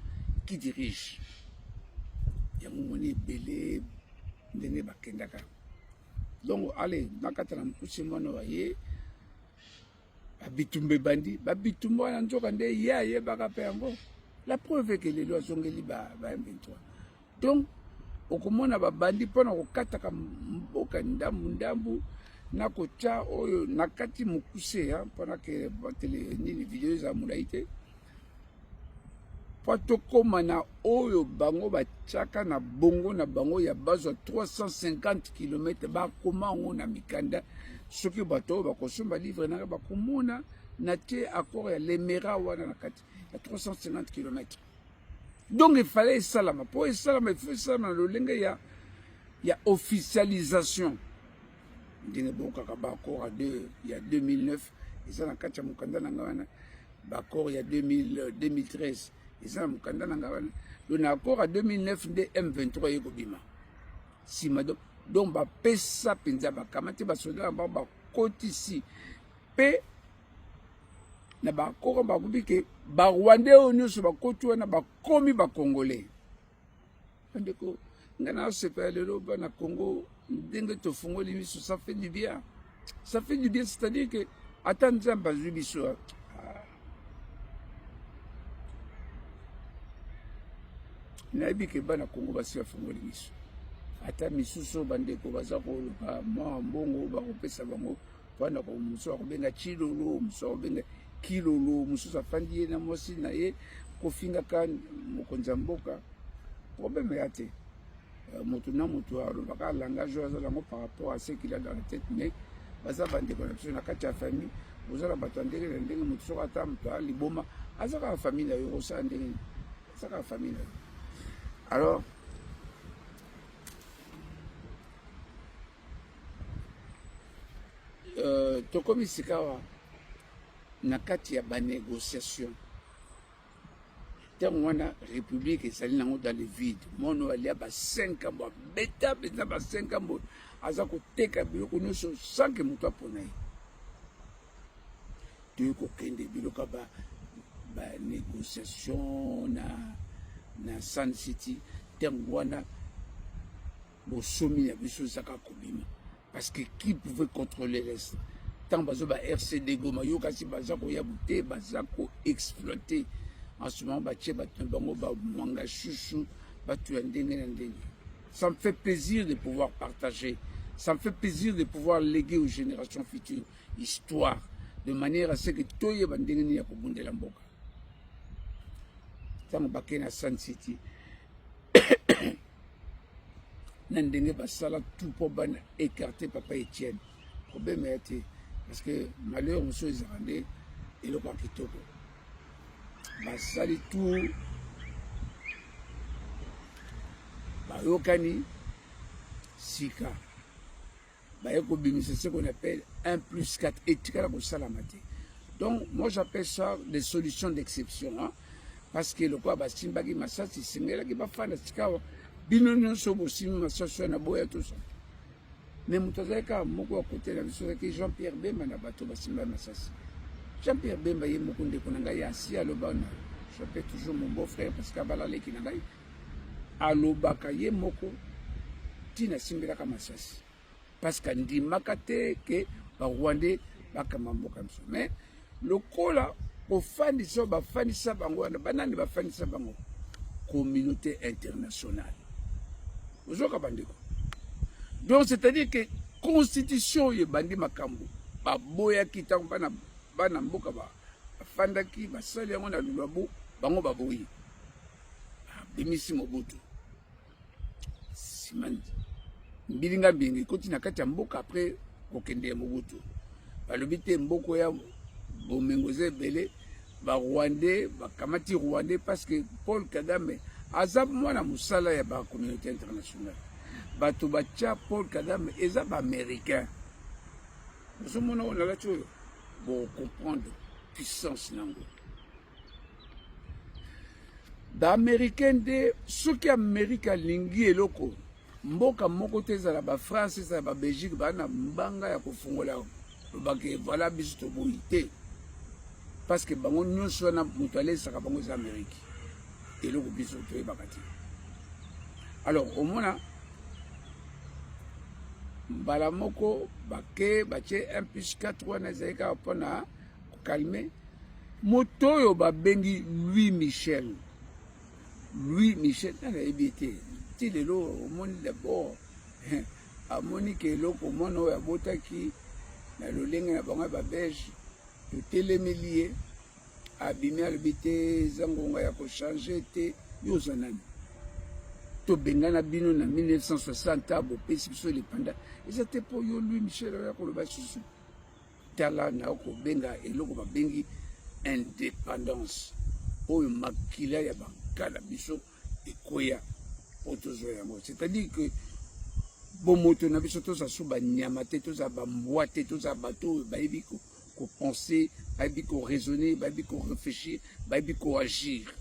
qui dirigent. Ya moni belé ndenge bakendaka. Donc, allez, nakatana mkusi mwana wa ye, babitumbe bandi, babitumbe wana nzoka nde ya baka pe yango. La preuve est que les lois sont ngeli ba M23. Donc, okomona babandi pona kokataka mboka ndambu na kocha oyo nakati mukuse pona ke batele nini video za mulaite. Patokoma na oyo bango bachaka na bongo na bango ya base 350 km bakoma ngo na mikanda soki bato bakosomba livre na bakomona na te accord ya lemera wana na kati ya 350 km. Donc il fallait salama pour salama il faut salama le lenge ya officialisation ndine boka ka accord ya 2009 isa na kati ya mukanda na ngana ba accord ya 2013 isa mukanda na ngana le accord à 2009 de M23 yekobima sima donc ba pesa penza ba kamati ba soldat ba kotisi pe na ba accord ba kubike ba Rwandais onyo so ba kotu wana ba komi ba Congolais ndeko ngana sepa lelo na Congo ndenge to fungoli miso ça fait du bien, c'est-à-dire que attendre ba zubiso nayebi ke bana Congo basi bafungoli miso ata misusu bandeko baza koluka mwa mbongo bakopesa bango mpona mosusu akobenga chilolo mosusu akobenga kilolo mosusu afandi ye na mwasi na ye kofingaka mokonzi ya mboka problème ya te moto na moto alobaka langage oyo azala yango par rapport à ce qu'il a dans la tête mais baza bandeko na biso na kati ya famille ozala bato ya ndenge na ndenge moto soki ata moto aliboma azaka ya famille na yo osala ndenge azaka ya famille na yo. Alors, tokomi sikawa na kati ya ba négociation ntango wana république ezali nango dans le vide mono alia ba 5 ans beta penza ba 5 ans aza koteka biloko nyonso sans que moto apona ye toyei kokende biloko ba négociation na Sun City ntango wana bosomi ya biso ezaka kobima parce que qui pouvait contrôler l'Est tant bazo ba RCD Goma yo kasi baza ko ya bute baza ko exploiter en ce moment batie bato bango ba mwanga chouchou bato ya ndenge na ndenge. Ça me fait plaisir de pouvoir partager Ça me fait plaisir de pouvoir léguer aux générations futures histoire, de manière à ce que tout le monde ait un peu de l'amboka. Tant que na Sun City, n'endenge basala tout pour ban écarter papa Etienne. Problème est parce que malheur monsieur Zandé et le Pakitoko. Basali tout. Bayokani Sika. C'est ce qu'on appelle 1 plus 4 et donc moi j'appelle ça des solutions d'exception, hein? Parce que le quoi Basimbagi Massa c'est singela qui va faire la Sikawa binonon sobo sim Massa na boya tout ça mais mutazaka moko à côté la biso que Jean-Pierre Bemba na bato Basimba Massa Jean-Pierre Bemba ye moko ndeko na ngai asi alobana j'appelle toujours mon beau-frère parce qu'abala leki na ngai alobaka ye moko tina simbelaka Masasi parce que ndimaka te ke Rwandais bakamamboka mso mais lokola ofandisa bafandisa bango wana banani bafandisa bango communauté internationale ozoka bandeko donc c'est-à-dire que constitution ye bandi makambo baboyaki ntango bana mboka bafandaki basali yango na lulwabo bango baboyi bimisi Mobutu simandi mbilinga mbingi koti na kati ya mboka après kokende ya Mobutu balobi te mboko ya bomengoze ebele Rwandais bakamati Rwandais parce que Paul Kagame aza mwana musala ya ba communauté internationale bato batia Paul Kagame eza ba américain ozomona on ala tio bo comprendre puissance nango d'américain de soki Amerika lingi eloko mboka moko te ezala ba France ezala ba Belgique bana mbanga ya kofungola lobake voilà biso toboyi te parce que bango nyonso wana moto alesaka bango eza Amérique eloko biso toyebaka te alors omona mbala moko bake batie 1 plus 4 wana ezali kaka mpona kokalme moto oyo babengi Louis Michel nayebi ete ti lelo omoni d'abord amoni ke eloko omwana oyo abotaki na lolenge na bango ya babelge totelemeli ye abimi alobi te eza ngonga ya kochange te yo oza nani tobengana bino na 1960 bopesi biso lepanda eza te mpo yo Louis Michel oya koloba susu tala na kobenga eloko babengi indépendance oyo makila ya bakala biso ekoya po tozwa yango c'est-à-dire que bomoto na biso toza so banyama te toza bambwa te toza bato oyo bayebi kopenser bayebi koraisonner bayebi koréfléchir bayebi koagir.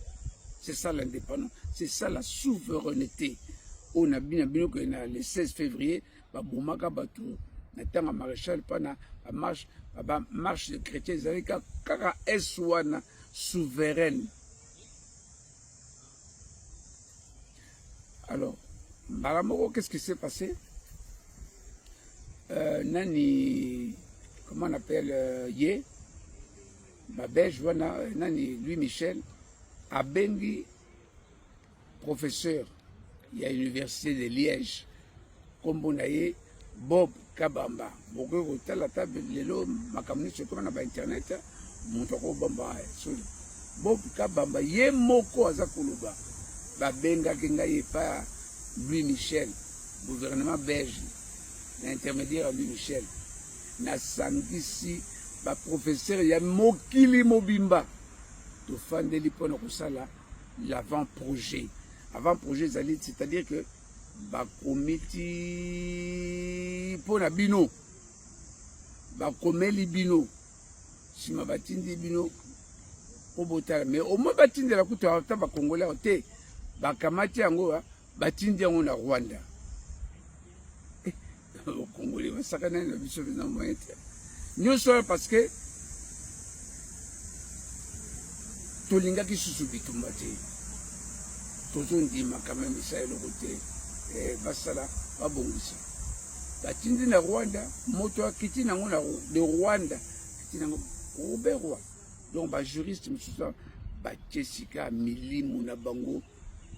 C'est ça l'indépendance, c'est ça la souveraineté. On a bien que le 16 février babomaka bato na tanga maréchal pana marche de chrétiens zalika kaka eswana souveraine. Alors Baramoko, qu'est-ce qui s'est passé? Nani, comment on appelle Yé, Babège, voilà, Nani, Louis Michel, abengi professeur, il y a l'université de Liège, comme on a eu Bob Kabamba. Beaucoup de la table, les lots, ma communauté, comme on a internet, mon toko Bamba, Bob Kabamba, Yé Moko Azakuluba, Babenga Kenga Yepa, Louis Michel, gouvernement belge, l'intermédiaire Louis Michel, na sangisi, ba professeur, ya Mokili Mobimba, to fandeli pono kusala l'avant-projet. Avant-projet, c'est-à-dire que ba komiti pona bino, ba komeli bino, si ma batindi bino, au botala, mais au moins batindi la kuta ba Congolais, te, ba kamati yango, batindi yango na Rwanda. Au Congolais, ba sakana na biso na moyen. Nous sommes parce que tolinga ki susu bitumba te. Tozondima quand même ça le côté basala babongisa. Batindi na Rwanda, moto akiti nango na de Rwanda, kiti nango Roberwa. Donc ba juriste mususa ba Jessica Milimu na bango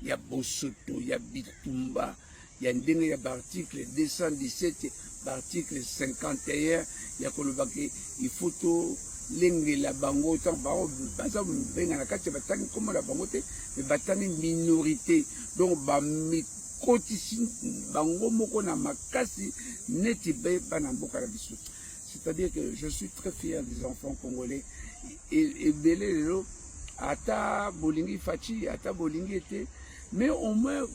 ya Bosoto, ya Bitumba, il y a un dernier article 217, article 51, il y a il faut tout la bango tant bango baza benga na kati batani comme la bango te mais batani minorité donc ba mi kotisi bango moko na makasi neti be bana mboka la biso. C'est-à-dire que je suis très fier des enfants congolais et belé lelo ata bolingi fachi ata bolingi était, mais au moins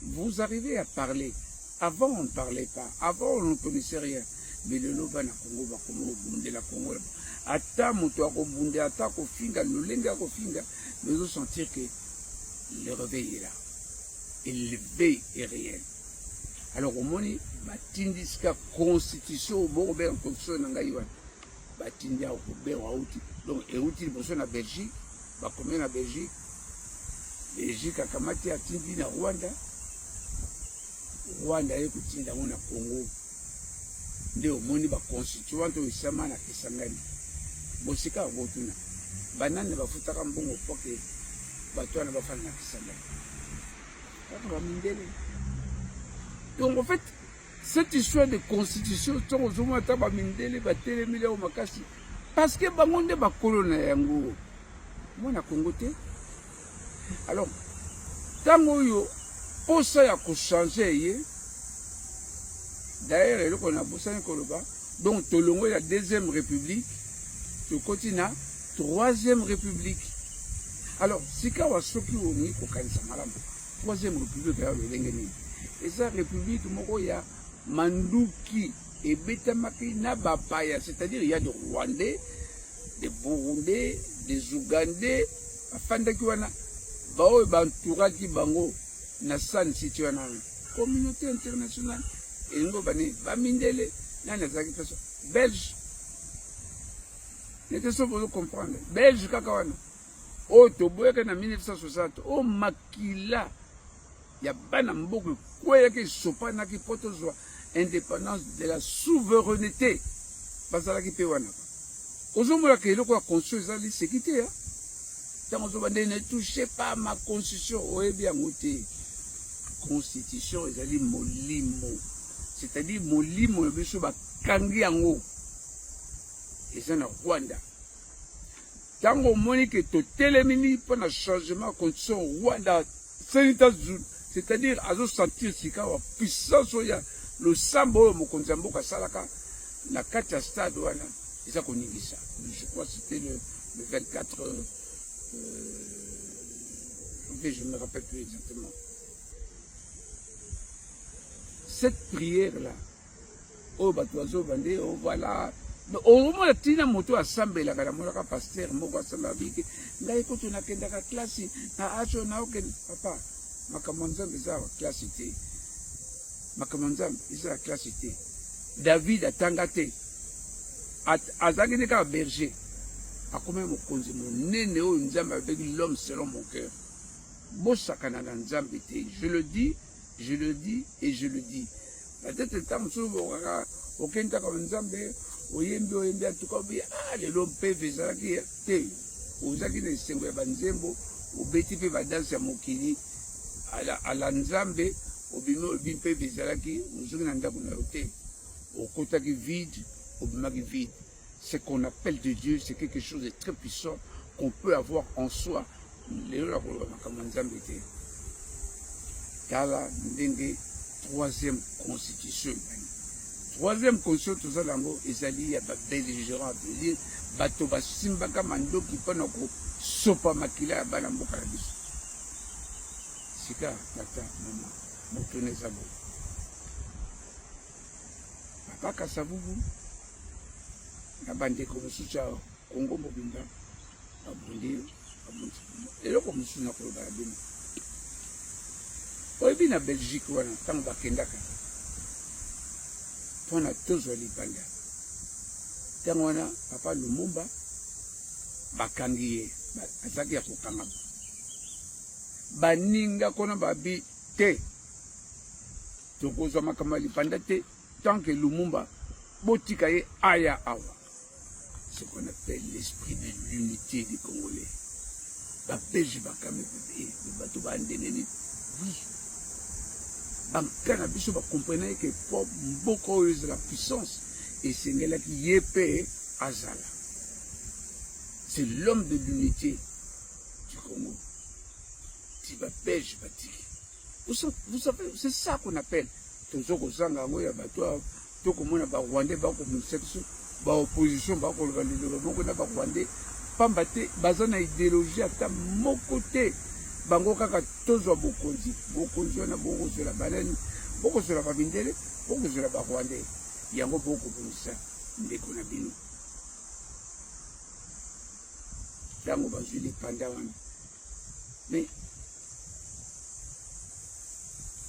vous arrivez à parler. Avant on ne parlait pas, avant on ne connaissait rien, mais lelo bana Congo ba Congo de la Congo ata moto akobunde ata kofinga lolenge akofinga, mais vous sentir que le réveil est là et l'éveil est réel. Alors au moins batindiska constitution au bon ben constitution na ngai wana batindia ko be wa uti donc et uti liboso na Belgique ba combien na Belgique akamati atindi na Rwanda ekutinda na Congo nde omoni ba constituant to isama na Kisangani bosika botuna banane bafutaka mbongo poke batwana bafana na Kisangani kaka mindele. Donc en fait cette histoire de constitution to ozoma ta ba mindele ba telemile o makasi parce que bangonde ba kolona yango mona Congo te. Alors tango yo posa ya ko changer ye d'ailleurs le qu'on a bossé koloba donc tolongo la deuxième république to continue troisième république. Alors sika wa soki oni ko kanisa malamu troisième république ya lengeni et ça république moko ya manduki et betamaki na bapaya, c'est-à-dire il y a des Rwandais, des Burundais, des Ougandais afandaki wana bao banturaki bango na san situana communauté internationale et ngo bani ba mindele nana zaki peso belge n'était pas pour comprendre belge kaka wana o toboyaka na 1960 o makila ya bana mboka kwea ke sopana ki potozwa indépendance de la souveraineté bazala ki pe wana ozomola ke eloko ya constitution ezali sécurité ya tant ozobande ne touchez pas ma constitution oyebi yango te. Constitution ezali molimo, c'est-à-dire molimo biso bakangi yango eza na Rwanda. Tango moni ke totelemini pona changement constitution Rwanda c'est-à-dire azo sentir sika wa puissance ya le sambo mokonzi mboka salaka na kati ya stade wana eza koningisa. Je crois que c'était le 24 je ne me rappelle plus exactement. Cette prière-là, oh batoazo bande, oh voilà, au moins la tina moto assemble la karamola pasteur moko assemble biki, ngai koto na kenda ka classe na acho na oken papa makamonza biza classe té, makamonza biza classe té. David atangate azaki ne ka berger akoma mokonzi monene o nzamba avec l'homme selon mon cœur. Bosakana na nzambe té, je le dis et je le dis. Peut-être tant souvent aucun temps comme nzambe oyembi en tout cas les l'homme peut faire qui té ozaki ne sengo ya banzembo obeti pe ba danse ya mokili ala nzambe obino bimpe bezalaki ozoki na ndako na yote okotaki vide obimaki vide. Ce qu'on appelle de Dieu, c'est quelque chose de très puissant qu'on peut avoir en soi. Kala ndenge troisième constitution. Troisième constitution, tout ça lango ezali ya ba belligérant, c'est-à-dire bato basimbaka mandoki pona ko sopa makila ya bana mboka na biso. Sika tata mama motone zabo. Papa kasavubu na bande ko musucha Kongo mobimba abundi abundi eloko musu na ko ba bino oyebi na Belgique wana ntango bakendaka mpona tozwa libanda ntango wana papa Lumumba bakangi ye azalaki ya kokanga baninga kona babi te tokozwa makambo ya libanda te tant que Lumumba botika ye aya awa. Ce qu'on appelle l'esprit de l'unité des Congolais. Oui. bankana biso bakomprenaki ke po mboka oyo ezala puissance esengelaki ye mpe azala. C'est l'homme de l'unité du Congo. Tiba belge batiki. Vous savez, c'est ça qu'on appelle. Tozoko zanga ngo ya bato to komona ba Rwandais ba ko musekso ba opposition ba ko le moko na ba Rwandais pamba te baza na idéologie ata moko te. Bango kaka tozwa bokonzi wana boko zela banani boko zela ba bindele boko zela ba Rwandais yango boko bonisa ndeko na bino. Tango bazwi lipanda wana. Mais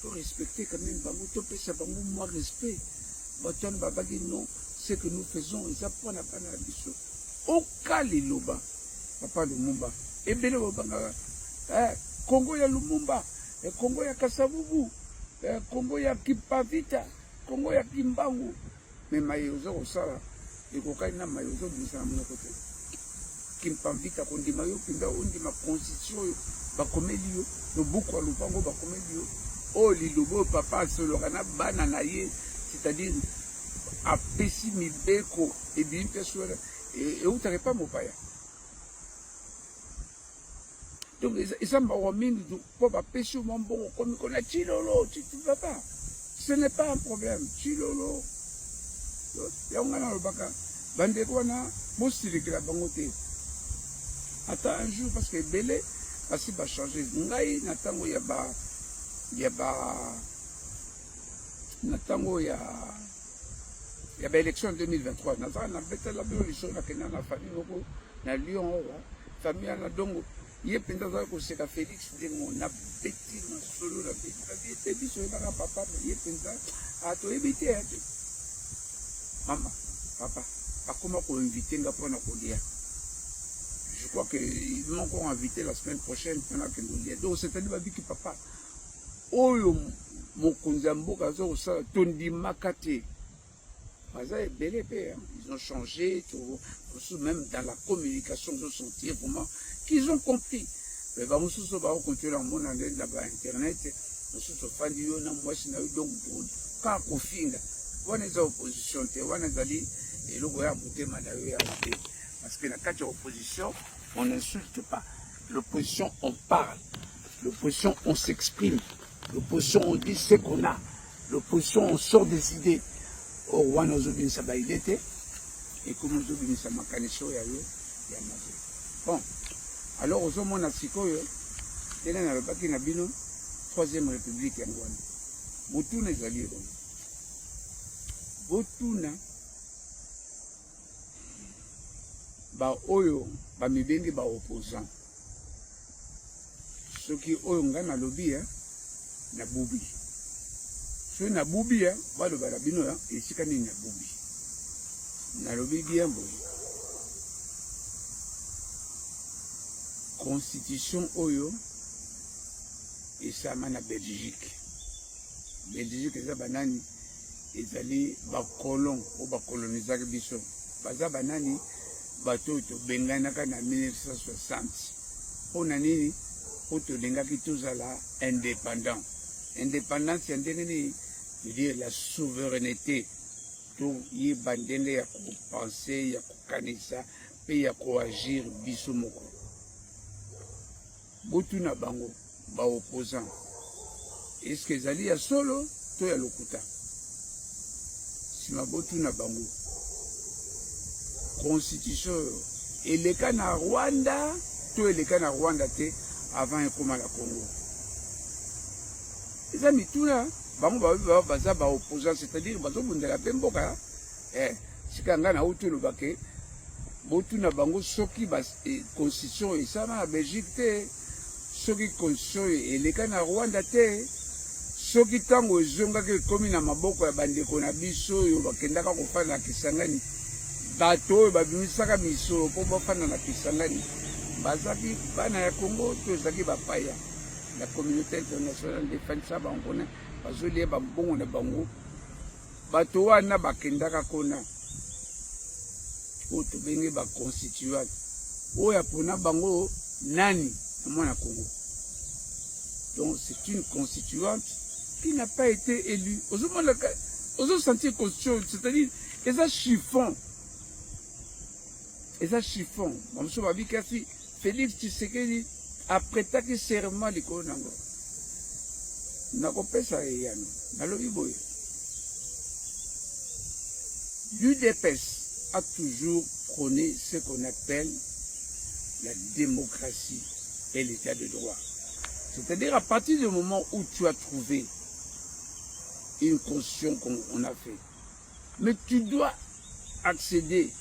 faut respecter quand même bango to pesa bango moi respect. Batoine babaki non, ce que nous faisons ils apprennent à parler biso. Oka liloba papa Lumumba ebele bobanga Congo ya Lumumba, Congo ya Kasavubu, Congo ya Kipavita, Congo ya Kimbangu. Mais mayozo osala ekokai na mayozo bisa na côté. Kimpavita kondima yo pinda ondima constitution bakomeli yo no buku alupango bakomeli yo. Oh lilobo papa solo kana bana na ye, c'est-à-dire apesi mibeko et bien personne et où t'arrives pas mopaya. Donc ils ont mingi pour pêcher mon bon comme on a chilolo, tu ne vas pas. Ce n'est pas un problème. Chilolo. Il y a un baka. Bande quoi na mostiri que la bangote. Attends un jour parce que belé parce qu'il va changer. Ngai natango natango ya élection 2023. Na beta la élection na kena na famille na Lyon famille na dongo. Il y a c'est que Félix dit mon appétit na solo la vie biso na papa il pensa a to éviter maman papa pas comment qu'on inviter nga pour na kolia. Je crois que ils m'ont encore invité la semaine prochaine pendant que nous lions. Donc c'est à dire que papa oyo mokonzi mboka zo ça tondi makate. Ils ont changé, même dans la communication, ils ont senti vraiment qu'ils ont compris. Mais nous sommes continuer à mon internet, nous sommes fans de moi, donc quand on finit, on est en opposition, on est allé et le gouvernement parce que dans la opposition, on n'insulte pas. L'opposition, on parle. L'opposition, on s'exprime. L'opposition, on dit ce qu'on a. L'opposition, on sort des idées. Au roi nous obéit sa baïdete et comme nous obéit sa makaniso ya yo ya mazo. Bon, alors aux hommes on a sikoyo tena na baki na bino troisième république ya Rwanda. Botuna ezali bon. Botuna ba oyo ba mibenge ba opposant. Soki oyo ngana lobi na bubi. So na bubi balo bala bino esika nini na bubi na lobi bien bo constitution oyo esama na Belgique eza banani ezali ba colon o ba colonisaki biso baza banani bato to benganaka na 1960 ona nini o to lengaki tozala indépendant. Indépendance, c'est-à-dire la souveraineté. Tout y est bandé à penser, à kanisa, puis à agir bisomoko. Botuna bango, ba opposant. Est-ce que zali ya solo, to ya lokuta. Si ma botuna bango. Constitution, eleka na Rwanda, to eleka na Rwanda te avant ekoma la Congo. Les amis, tout là, baza ba opposant, c'est-à-dire bazo bundela pemboka. Si kanga na utu le baké, botu na bango soki ba constitution et ça na Belgique te, soki constitution et les kana Rwanda te, soki tango zonga ke komi na maboko ya bandeko na biso yo bakendaka kofana na Kisangani. Bato ba bimisaka misolo po bafana na Kisangani. Bazaki bana ya Congo to zaki bapaya. La communauté internationale défend ça, on connaît, parce que les bambons et bambous, batoa na bakendaka kona, ou to bengi ba constituant, ou ya pona bango nani, à mon Congo. Donc c'est une constituante qui n'a pas été élu. Aux sentir caution, c'est-à-dire, et ça chiffon. Et ça chiffon. Félix Tshisekedi après taki serment likolo nango. Nakopesa yano. Nalobi boye. L'UDPS a toujours prôné ce qu'on appelle la démocratie et l'état de droit. C'est-à-dire à partir du moment où tu as trouvé une caution qu'on a fait, mais tu dois accéder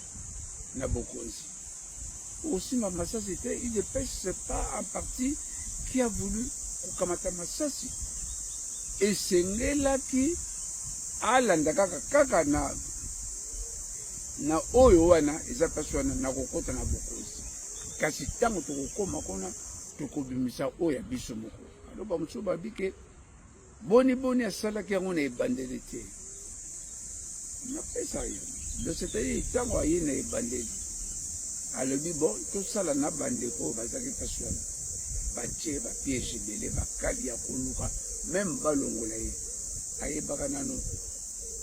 à Bokonzi. Aussi, Massassi était UDPS, c'est pas un parti qui a voulu Kukamata Massassi. Et c'est là qui a kaka na oyo wana ezapasi wana na kokota na Bokonzi. Kasi tango tokokoma kona tokobimisa oyo ya biso moko. Alors bamusu babike boni asalaki yango na ebandeli te. Napesa yo. Donc c'est-à-dire tango aye na ebandeli. Alobi bon tosala na bandeko bazaki pasi wana. Batie ba piège belé bakali ya koluka même balongola ye. Ayebaka nano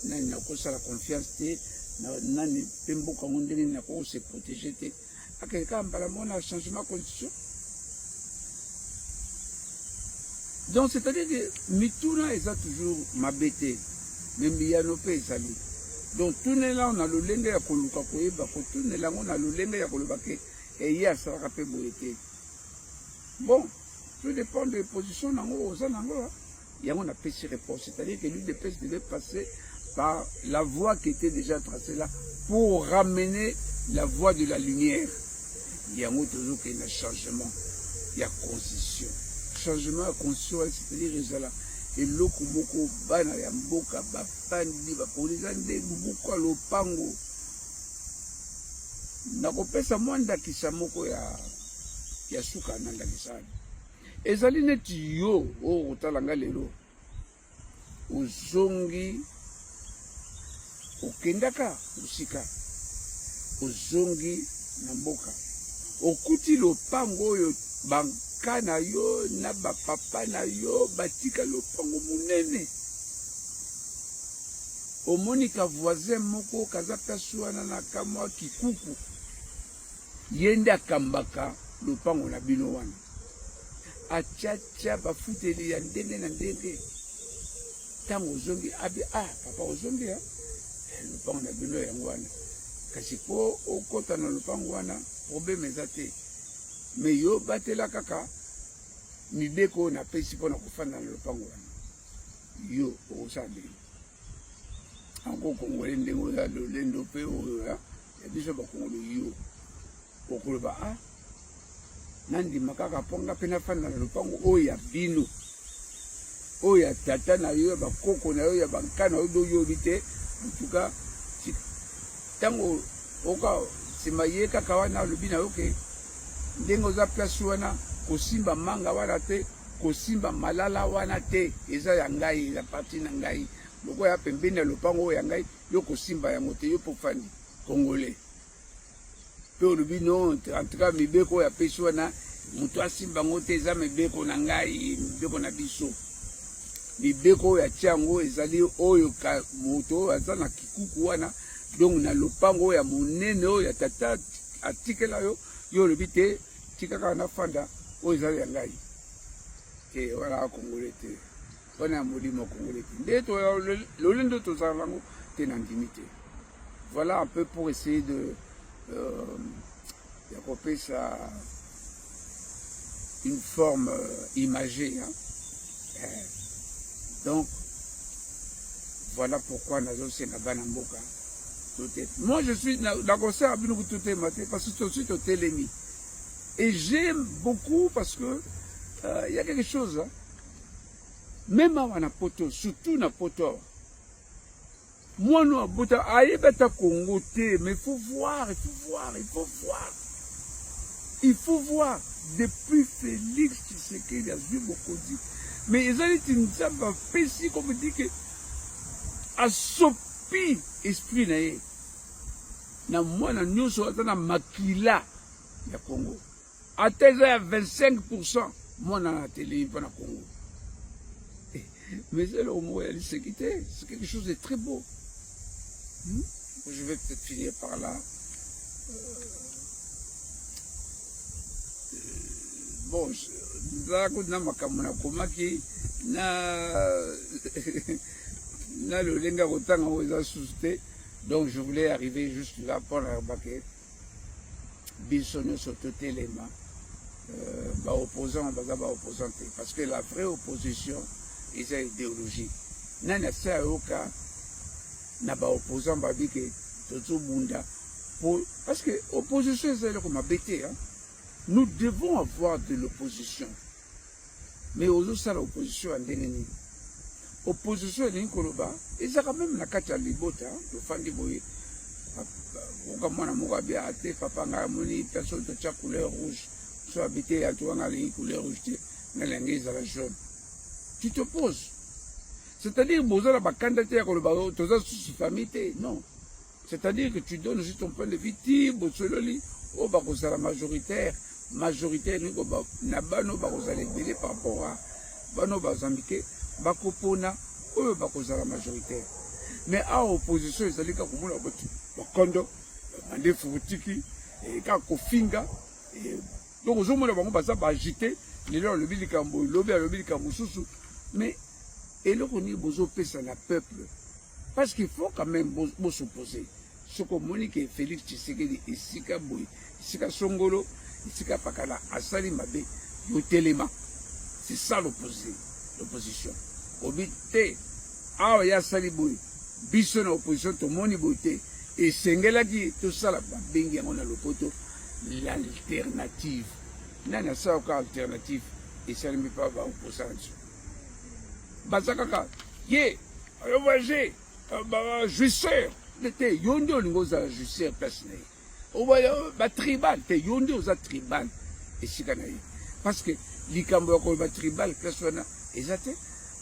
nani na kosala confiance te. Nani pemboka mondeli na ko se protéger te akeka mbala mona changement constitution. Donc c'est-à-dire que mituna eza toujours mabete mais miyano pe ezali. Donc tunela on a le lenge ya koluka koyeba ko tunela on a le lenge ya koluka ke eye asalaka pe boyete. Bon, tout dépend des positions nango oza nango. Yango na pesi réponse, c'est-à-dire que l'UDPS devait passer par la voie qui était déjà tracée là pour ramener la voie de la lumière. Il y a toujours qu'il y a un changement, il y a constitution. Changement à constitution, c'est-à-dire que l'okumoko bana ya mboka bapandi bapolisa nde mbuka lopango. Nakopesa mwanda kisamoko ya suka nanda kisani. Ezali neti yo o otalanga lelo uzongi okendaka usika uzongi na mboka okuti lopango oyo banka na yo na bapapa na yo batika lopango munene omonika voisin moko kaza kasi wana na kamwa kikuku yende akambaka lopango na bino wana achacha bafuteli ya ndenge na ndenge tango ozongi abi papa ozongi lupango na bino yango wana kasi po okota na lupango wana problème eza te me yo batela kaka mibeko na pesi mpona kofanda na lupango wana yo okosala ndenge ango kongole ndenge oza lolendo mpe oyo ya biso bakongolo yo okoloba nandima kaka ponga mpe nafanda na lupango oyo ya bino oyo ya tata na yo ya bakoko na yo ya banka na yo doyobi te antuka tango oka nsima ye kaka wana alobi na yo ke ndenge oza place wana kosimba manga wana te kosimba malala wana te eza ya ngai eza parti na ngai loko ya pembeni ya lopango oyo ya ngai yo kosimba yango te yo mpo fandi congolais mpe olobi no antuka mibeko oyo apesi wana moto asimba yango te eza mibeko na ngai mibeko na biso mibeko oyo atia yango ezali oyo moto oyo aza na kikuku wana donc na lopango oyo ya monene oyo ya tata atikela yo yo olobi te tikaka na fanda oyo ezali ya ngai te wana akongole te wana ya molimo akongole te nde lolendo tozala lango te na ndimi te. Voilà un peu pour essayer de développer une forme imagée. Donc, voilà pourquoi nous sommes dans Banamboka. Moi, je suis dans le concert parce que je suis au Télémi. Et j'aime beaucoup parce que il y a quelque chose. Même à Napoto, surtout Napoto. Moi, nous, à Congo, mais il faut voir, il faut voir. Depuis Félix Tshisekedi a vu beaucoup dit. Mais ils ont dit une pessi comme dit que a sopi esprit naé. Na moi na nous sommes na makila ya Congo. À 25%, moi na télé pour na Congo. Mais c'est le mot sécurité, c'est quelque chose de très beau. Je vais peut-être finir par là. Bon, là, donc je voulais arriver juste là pour remarquer Bissonio surtout Téléma, opposant, parce que la vraie opposition est une idéologie. Nana sa oka na ba opposant babike toto bunda parce que opposition c'est comme bêté hein. Nous devons avoir de l'opposition. Mais aujourd'hui ça l'opposition en déni. Opposition en koloba et ça quand même la kacha libota le fandi boye. Comme on a mourabi à te papa ngamoni personne de chaque couleur rouge soit habité à toi dans les couleurs rouges dans l'anglais à la jaune. Tu t'opposes. C'est-à-dire que la candidature à famille, non. C'est-à-dire que tu donnes aussi ton point de vue, la majoritaire, n'a pas par rapport à Bano Bazambique, Bakopona, la majoritaire. Mais à opposition, ils allaient comme la Kondo, Mandé Foutiki, et Kakofinga, donc aux hommes, on va agiter, les gens, le Bilikambo, le Kambo, mais et là, on est besoin de ça, le peuple. Parce qu'il faut quand même s'opposer. Ce que Monique et Félix Tshisekedi, Isika Boy, Isika Songolo, Isika Pakala, Asali Mabe, Yotelema. C'est ça l'opposition. Obité, ah, ya Sali Boy, Bisson opposition, tout le monde est boité. Et Sengela dit, tout ça, la bengue, on a le poteau, l'alternative. Nana ça, aucune alternative. Et ça ne met pas opposition. Bazakaka, ye, voyagé, jouisseur, t'es yonde au niveau de la jouisseur place. On va tribal, t'es yonde aux tribal. Et si parce que l'ikambo ko tribal place wana, ezate,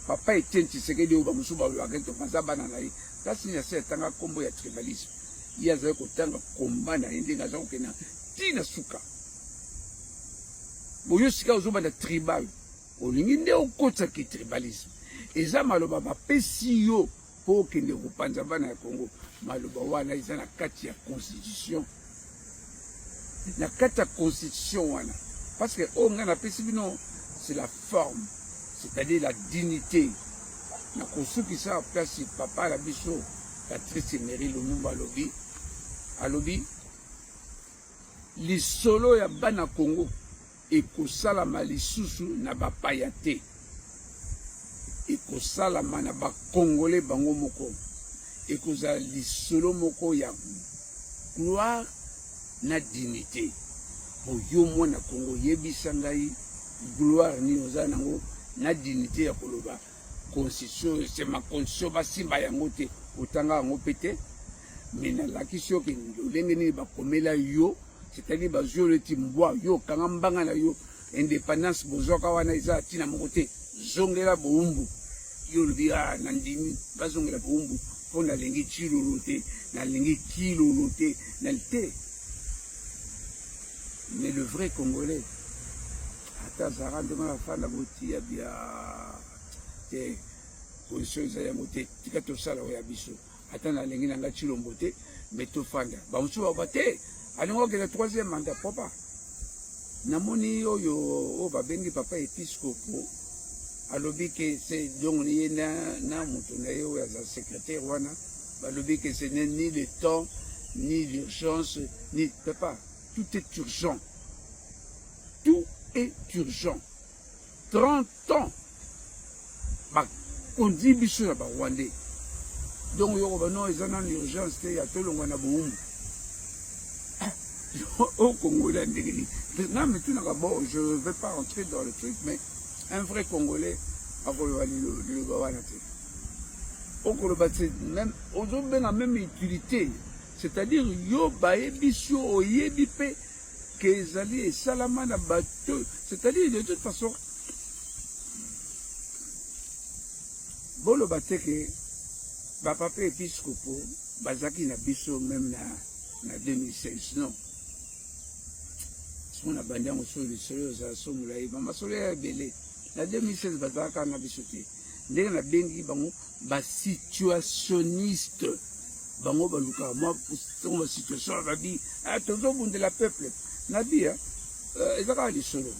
papa était Tshisekedi au bamusuba le agento mazabana na yi. Place ni asa tanga kombo ya tribalisme. Il y a zako tanga komba na indi ngaza okena tina suka. Boyo sika ozoba na tribal. Olingi nde okotsa ki tribalisme. Eza maloba bapesi yo po kende kopanza bana ya Congo maloba wana eza na kati ya constitution na kati ya constitution wana parce que on a pesi bino c'est la forme c'est-à-dire la dignité na kosuki sa place papa la biso Patrice Emery Lumumba alobi lisolo ya bana Congo ekosalama lisusu na bapaya te ekosalama na bakongole bango moko ekozala lisolo moko ya gloire na dignité oyo mwana Congo yebisa ngai gloire ni oza nango na dignité ya koloba constitution c'est ma constitution basimba yango te otanga yango pete mais nalakisi yo ke ndolenge nini bakomela yo c'est-à-dire bazwi leti mbwa yo kanga mbanga na yo indépendance bozwaka wana eza ntina moko te zongela boumbu yo lobi nandimi bazongela boumbu mpo nalingi tilolo te nalingi kilolo te te mais le vrai Congolais ata azaka ndenge afanda botia bia te position eza yango te tika tosala oyo ya biso ata nalingi nanga tilombo te mais tofanda bamosusu baba te alingi okende troisième mandat papa namoni oyo oyo babengi papa épiscopo alobi ke c'est donc ye na moto na ye oyo aza secrétaire wana balobi ke ce n'est ni le temps ni l'urgence ni papa tout est urgent tout est urgent 30 ans bakondi biso na barwandais donc yoko bano eza na l'urgence te ya tolongwa na boumu au Congo là non mais tout n'a bon je ne vais pas rentrer dans le truc mais un vrai Congolais a le bawanate au Coloba c'est même aujourd'hui la même utilité c'est-à-dire yo bae bisio oyebi pe que zali et salama na bateau c'est-à-dire de toute façon bon le bateau que papa épiscopo bazaki na biso même na 2016 non on a bandé en solo les solos à son moulay, ma solo est belé. La 2016 bazaka na bisoté. ndenge na bengi bango ba situationniste bango baluka moi pour ba situation babi ah tozo bundela peuple nabi ezaka lisolo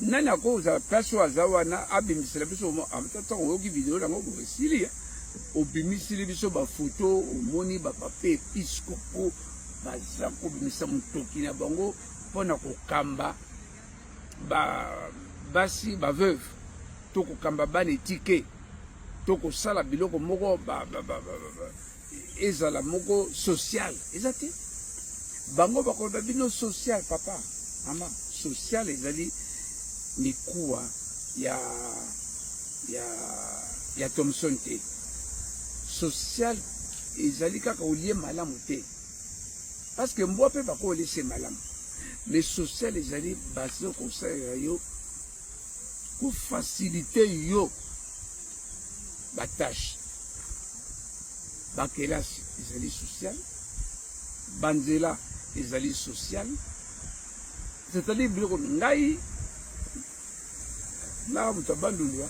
nani akoza place waza wana abimisela biso amatata oyoki video nango bosili obimisili biso bafoto omoni bapapa episkopo baza kobimisa motoki na bango mpona kokamba basi baveuve to kokamba bana etike to kosala biloko moko ezala moko social eza te bango bakoloba bino social papa mama social ezali mikuwa ya Thomson te social ezali kaka olie malamu te parce que mbwa mpe bakolese malamu mais social ezali bazo kosalela yo kofacilite yo batashe bakelasi ezali social banzela ezali social c'est-à-dire biloko ngai na moto abandulwa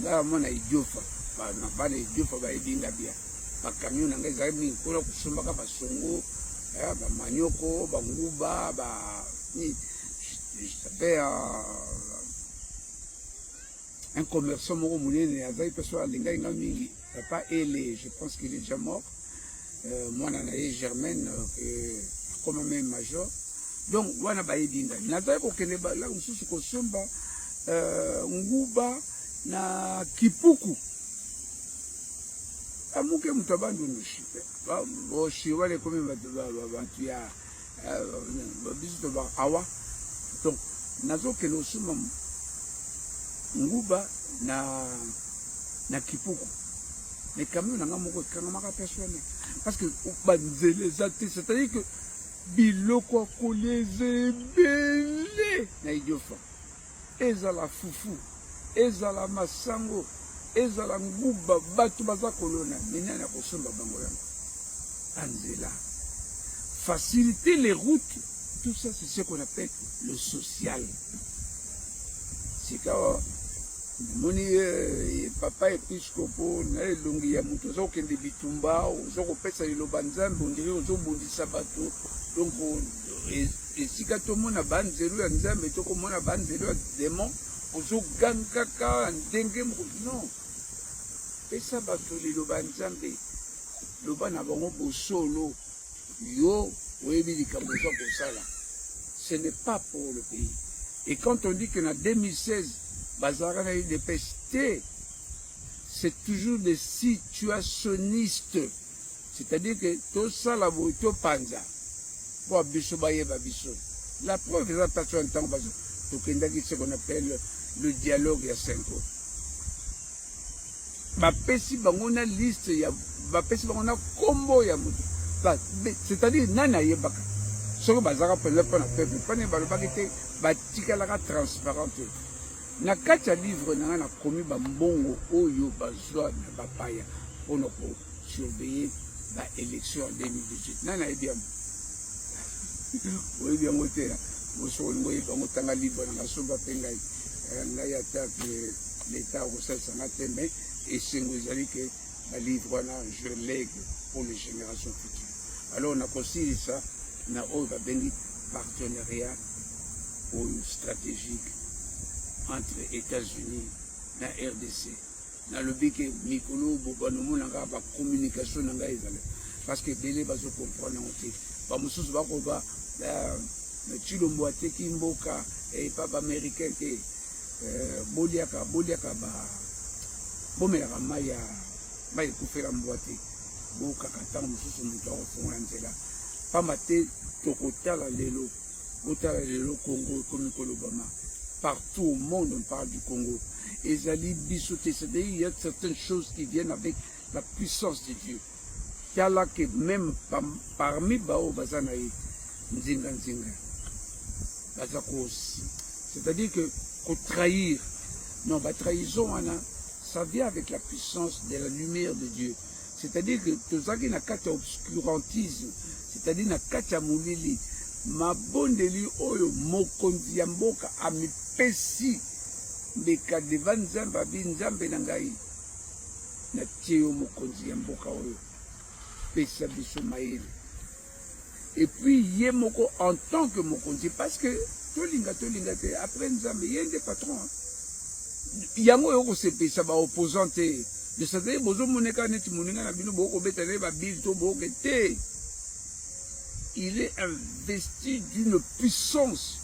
ngai mona idiofa bana idiofa bayebinga bia bakamio na ngai ezali mingi mpona kosombaka basongo bamanioko banguba un commerçant moko monene azali peso alingai nga mingi papa ele je pense qu'il est déjà mort mwana na ye Germaine akoma même major donc wana bayebi ngai nazali kokende la mosusu kosomba nguba na kipuku amuke moto abandondoshi oshi wana ekomi bantu ya biso toba awa donc nazokende kosomba nguba na kipuku mais quand même nanga moko ekangamaka personne parce que banzela eza te c'est-à-dire que biloko akolia eza ebele na idiofa ezala fufu ezala masango ezala nguba bato baza kolona menani akosomba bango yango anzela faciliter les routes tout ça c'est ce qu'on appelle le social sikawa moni papa episkopo na elongi ya moto ozokende bitumba ozokopesa liloba nzambe ondiri ozobundisa bato donc esika tomona banzelu ya nzambe tokomona banzelu ya demon ozogangaka ndenge moko non pesa bato liloba ya nzambe loba na bango bosolo yo oyebi likambo oza kosala ce n'est pas pour le pays et quand on dit que en 2016 bazara na eu des pestés, c'est toujours des situationnistes. C'est-à-dire que tout ça, la voiture panza. Pour biso baye babiso. La preuve, c'est ça, tu entends, ce qu'on appelle le dialogue ya 5 ans. Bapesi bangona liste ya, bapesi bangona combo ya mutu. C'est-à-dire, nana yebaka. Soko bazara pele pona peuple, pone balobaki te, batikalaka transparente. Na kati ya livre nanga na komi bambongo oyo bazwa na bapaya mpona kosurveiller baélection en 2018 nani ayebi yango oyebi yango te moso olingo oyebi yango tanga livre nanga somba mpe ngai atake l'état akosalisanga te mais esengo ezali ke balivre wana je lègue pour les générations futures alors nakosilisa na oyo babengi partenariat oyo stratégique entre États-Unis et RDC. Dans le but que Mikolo, Bobanomo, n'a pas communication dans les parce que Bélé va se comprendre. Pas Moussous Bakoba, Chilomboate, Kimboka, et papa américain, Boliaka, Bomera Maya, Maya Koufera Mboate, Boka Katan, Moussous Moutaro, Fonganzela. Pas maté, Tokotala Lelo, Otala Lelo, Congo, comme Mikolo Bama. Partout au monde, on parle du Congo. Et Zali Bissoté, c'est-à-dire il y a certaines choses qui viennent avec la puissance de Dieu. Il y a là que même parmi Bao Bazanaï, Nzinga Nzinga, Bazakos. C'est-à-dire que trahir, non, la trahison, ça vient avec la puissance de la lumière de Dieu. C'est-à-dire que tout ça qui n'a qu'à obscurantisme, c'est-à-dire n'a qu'à moulili. Ma bondeli oyo mokonzi ya mboka amipesi mbeka deva nzambe abi nzambe na ngai natie yo mokonzi ya mboka oyo pesa biso mayele. Et puis ye moko en tant que mokonzi, parce que tolinga te après nzambe ye nde patron yango yo kosepesa ba opposant te de ça bozo moneka neti moninga na bino boko beta ne ba bil to boko te. Il est investi d'une puissance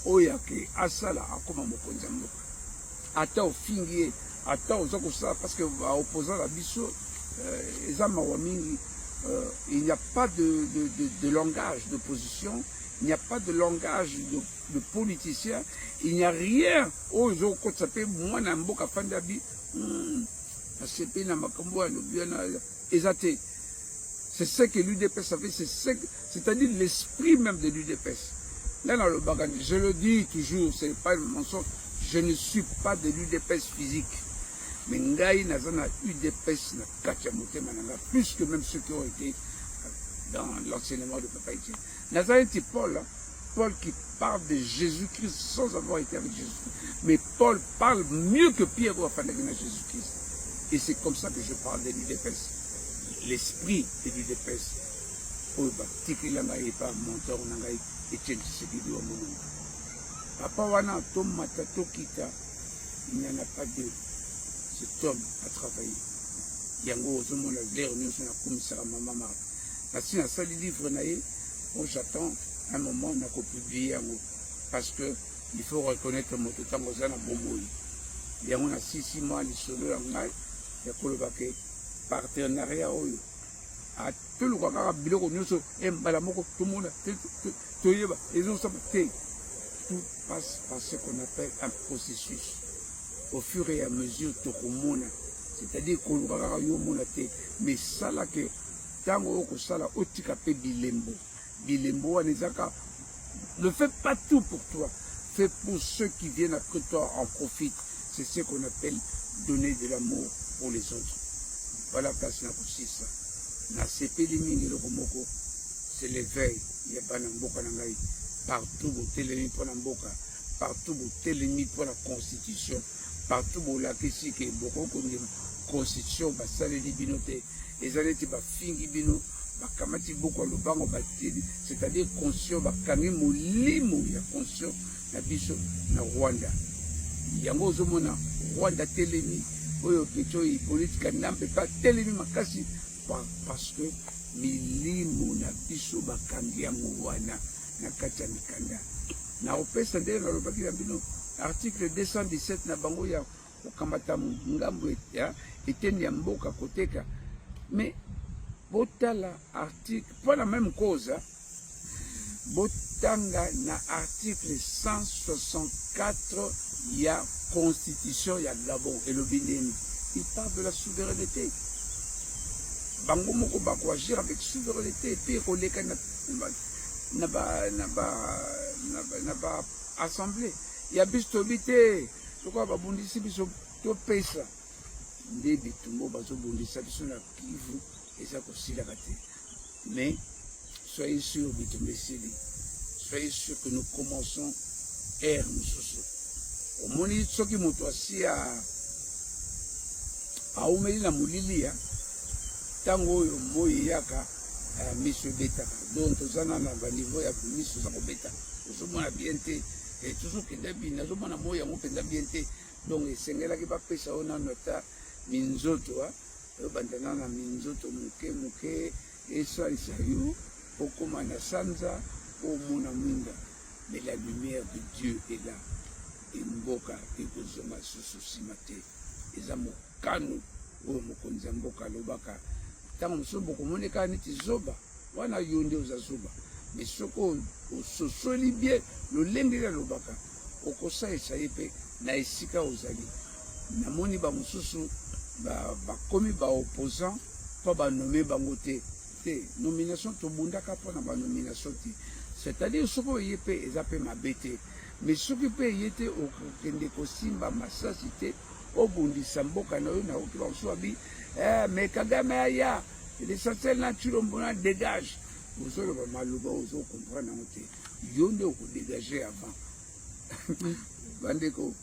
oyake asala akoma mokonzi ya mboka ata ofingi ata oza kosala parce que ba opposant la biso ezama wa mingi. Il n'y a pas de langage d'opposition, il n'y a pas de langage de politicien, il n'y a rien. C'est ce que l'UDPS a fait, c'est-à-dire l'esprit même de l'UDPS. Là, dans le bagage, je le dis toujours, ce n'est pas un mensonge, je ne suis pas de l'UDPS physique. Mais ngai nazana UDPS na katia motema nanga plus que même ceux qui ont été dans l'enseignement de Papa Etienne. Nazana c'est Paul qui parle de Jésus-Christ sans avoir été avec Jésus-Christ. Mais Paul parle mieux que Pierre ou Afandagina Jésus-Christ. Et c'est comme ça que je parle de l'UDPS. L'esprit de l'UDPS. Oh bah tiki la ngai pas monteur nanga Etienne Tshisekedi wa Mulungu. Papa wana to matato kita il n'y en a pas deux. Cet homme a travaillé. Yango ozomona l'air nous na komisara mama mama. Parce que dans ce livre naé, j'attends un moment na ko publier yango parce que il faut reconnaître mon temps ozana bomboyi. Yango na 6 mois li solo ya ngai ya kolobake partenariat oyo. A tout le kaka biloko nyonso mbala moko tomona toyeba ezo sabate. Tout passe par ce qu'on appelle un processus. Au fur et à mesure, c'est-à-dire qu'on va mais ça là que tango ko sala otika pe bilembo anezaka ne fais pas tout pour toi, fais pour ceux qui viennent après toi en profitent. C'est ce qu'on appelle donner de l'amour pour les autres. Voilà place na ça. Na sepeli mingi le komoko, c'est l'éveil. Il y a pas mboka na ngai partout au télémi pour la mboka, partout au télémi pour la constitution. Partout où la question est beaucoup de constitution, les binotés, les années qui fingi bino, kamati beaucoup le banc, c'est-à-dire conscient, kangi molimo ya conscient na biso na Rwanda. Yango zomona Rwanda telemi, oyo kecho politique n'ampe pas telemi makasi parce que milimo na biso bakangi ya mwana na kati ya mikanda. Na opesa ndenge na lobaki na bino. Article 217 na bango ya okamata ngambo ya eteni ya mboka koteka. Mais botala article pour la même cause botanga na article 164 ya constitution ya Gabon et le Bénin. Il parle de la souveraineté. Bango moko bako agir avec souveraineté et puis koleka na ba assemblée. Il y a bistobité, je crois que Bundisi biso to pesa. Nde bitumbo bazo bundisa biso na Kivu et ça aussi la raté. Mais soyez sûrs bitumbe sili. Soyez sûrs que nous commençons air mususu. Au moni soki moto asi a umeli na mulilia tango oyo moyi yaka miso beta. Donc tozana na ba niveau ya miso za kobeta. Ozomona bien te. Et toujours que d'habitude, nous avons moyen de bien donc c'est là qui va passer on a notre minzoto, bandana na minzoto muke et ça isayu au komana sanza au mona minda, mais la lumière de Dieu est là. Et mboka et kozoma susu mate ezamo kanu o mokonza mboka lobaka tango musobo komoneka niti zoba wana yonde ozazoba. Mais ce qu'on se lit bien, le lingue de l'obaka, au conseil, ça y est, na esika ozali. Na moni ba mususu, ba komi ba opposant, pas ba nommé bangote. Nomination to bunda kapo na ba nomination ti. C'est-à-dire ce qu'on y est, ils appellent ma bête. Mais ce qui peut y être au kende kosimba masasité, au bundi samboka na yo na okiba swabi, mais Kagame aya, l'essentiel naturel mbona dégage. Vous allez comprendre, vous devez dégager avant. Bandeko,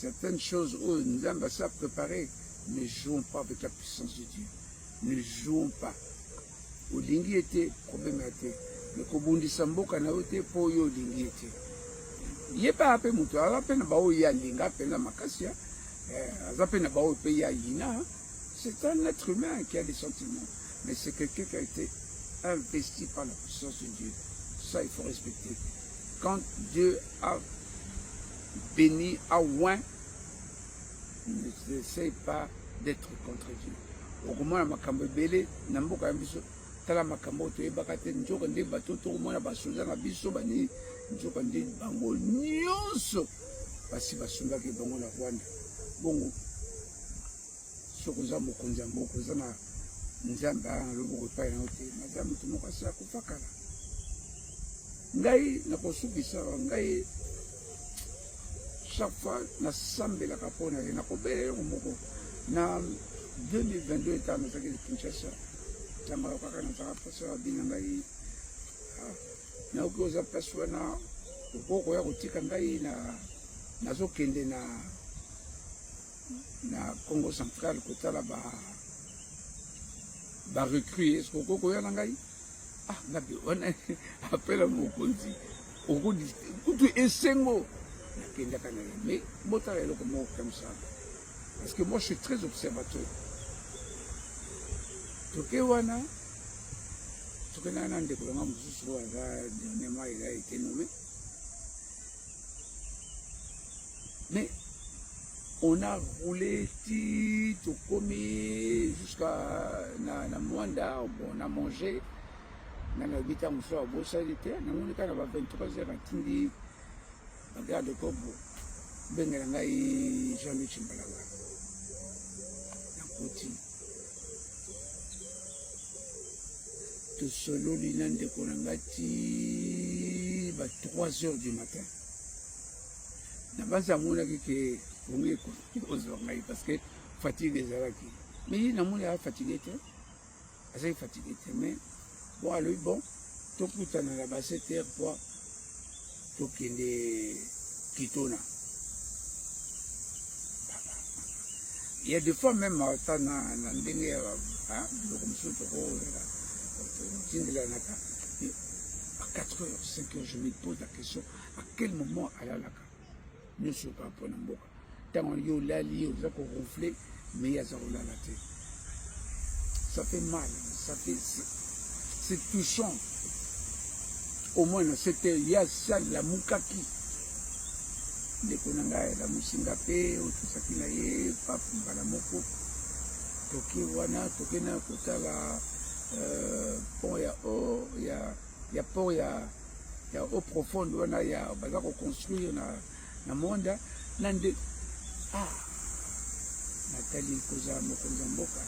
certaines choses où nous avons ça préparé, ne jouons pas avec la puissance de Dieu. Ne jouons pas. Olingi était problème était. Mais kobundisa mboka na yote po yo olingi était. Yepa ape mutu ape na bao ya linga ape na makasia. Ape na bao pe ya yina. C'est un être humain qui a des sentiments. Mais c'est quelqu'un qui a été investi par la puissance de Dieu. Ça, il faut respecter. Quand Dieu a béni, a oint, n'essaye pas d'être contre Dieu. Au moins, la makambo belé, n'amboka ambiso, tala makambo to ebakate njoka nde bato to mona basoza na biso bani njoka nde bango nyonso basi basunga ke bango na Rwanda. Bongo sokoza mokonza moko za na nzambe a loboko pa na ote na nzambe to moko sa kufakala. Ngai na kosukisa ngai chaque fois na sambela kapona na kobele moko na 2022 état na sakeli Kinshasa tamara kaka na saka pasa bina ngai na okoza paswa na okoko ya kotika ngai na nazokende na Congo central kotala ba recrue est-ce okoko ya ngai ngabi wana apela mokonzi okudi kutu esengo nakenda kana mais botala eloko moko comme ça parce que moi je suis très observateur. Toke wana tokena na ndeko nga mosusu aza dernièrement il a été nommé, mais on a roulé tout comme jusqu'à na Mwanda, on a mangé na 8 ans mosusu abosali te namoni kaka ba 23h atindi bagarde kobo bengela ngai Jean-Luc Chimbalaga nakoti tosololi na ndeko na ngati ba 3h du matin na banza amonaki ke bongi kozwa ngai parce que fatigue ezalaki mais ye namoni a fatigué te azali fatigué te mais bon alors bon tokutana na ba 7h po tokende Kitona. Il y a des fois même à 4 h, 5 h, je me pose la question, à quel moment elle a la carte? Ne sais pas pour Namboka. Tant on y a l'ali, on a gonflé, mais il y a ça la tête. Ça fait mal, ça fait. C'est touchant. Au moins, c'était il y a ça, la Moukaki. Ndekonanga la musinga pe otusaki na ye papu mbala moko toki wana tokena kotala pont ya eau ya pont ya eau profonde wana ya baza koconstruire na Mwanda nande Nathalie koza mokonza mboka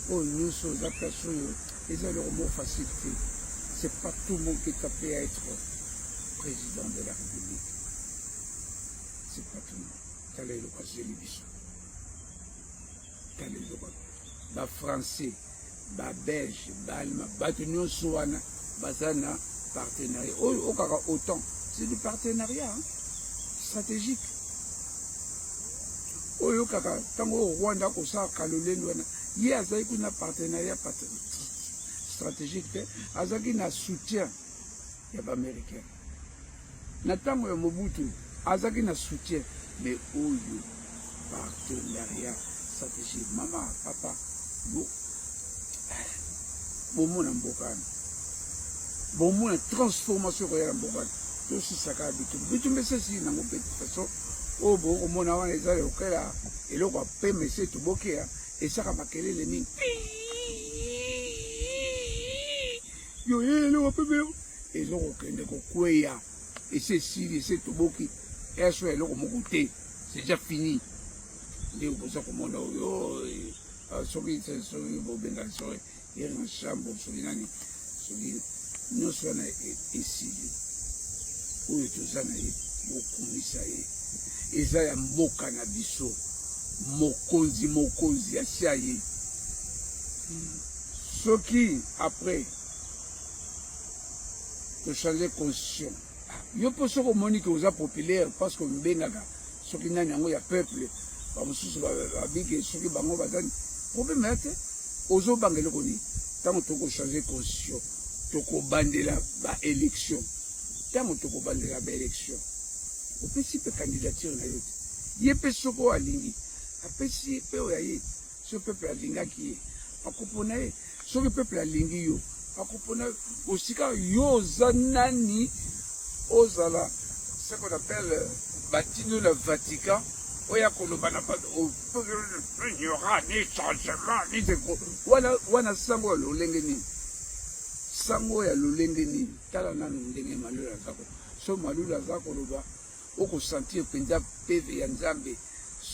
oyo nyonso oza place oyo eza eloko moko facile te. C'est pas tout le monde qui est appelé à être président de la République. C'est pas tout le monde. T'as le cas de l'Ibisson. T'as le cas. Bah français, bah belge, bah allemand, bah l'Union Souana, bah ça na partenariat. Autant, c'est du partenariat stratégique. Oyo kaka, tango Rwanda ko sa kalolendo wana, ye azali kuna partenariat stratégique, azali na soutien ya ba américain. Na tango ya Mobutu azaki na soutien, mais oyo partenariat stratégique. Maman, papa, bon mon embocane, bon mon transformation royale embocane. Tout ce ça a habitué. Mais tu me sais si dans mon petit façon, oh bon, mon avant les ailes auquel là, et l'eau va payer mais c'est tout bokeh et ça va maquiller les mines. Yo, l'eau va payer et l'eau auquel ne kokuya et c'est si et c'est tout bokeh. Et ce est l'eau mon côté, c'est déjà fini. Les opposants comme on a eu, celui qui s'est sauvé, bon ben dans le il y a une chambre, celui nous sommes ici. Où est tout ça, beaucoup misaïe. Et ça y a moka na biso, mokonzi, achaye. Ce qui après, de changer de constitution. Je pense que Monique vous a populaire parce que Mbengaga, soki nani yango ya peuple bamosusu babiki soki bango bazani problème ya te ozobanga eloko nini ntango tokochange constitution tokobandela baélection ntango tokobandela baélection opesi mpe candidature na yo te ye mpe soki oyo alingi apesi ye mpe oyo aye soki peuple alingaki ye akopona ye soki peuple alingi yo akopona osika yo oza nani ozala ce qu'on appelle batino na Vatican oya koloba na bato il y aura ni changement ni déco wana sango ya lolenge nini sango ya lolenge nini tala nanu ndenge malulu azako so malulu azako koloba okosentir mpenza peve ya nzambe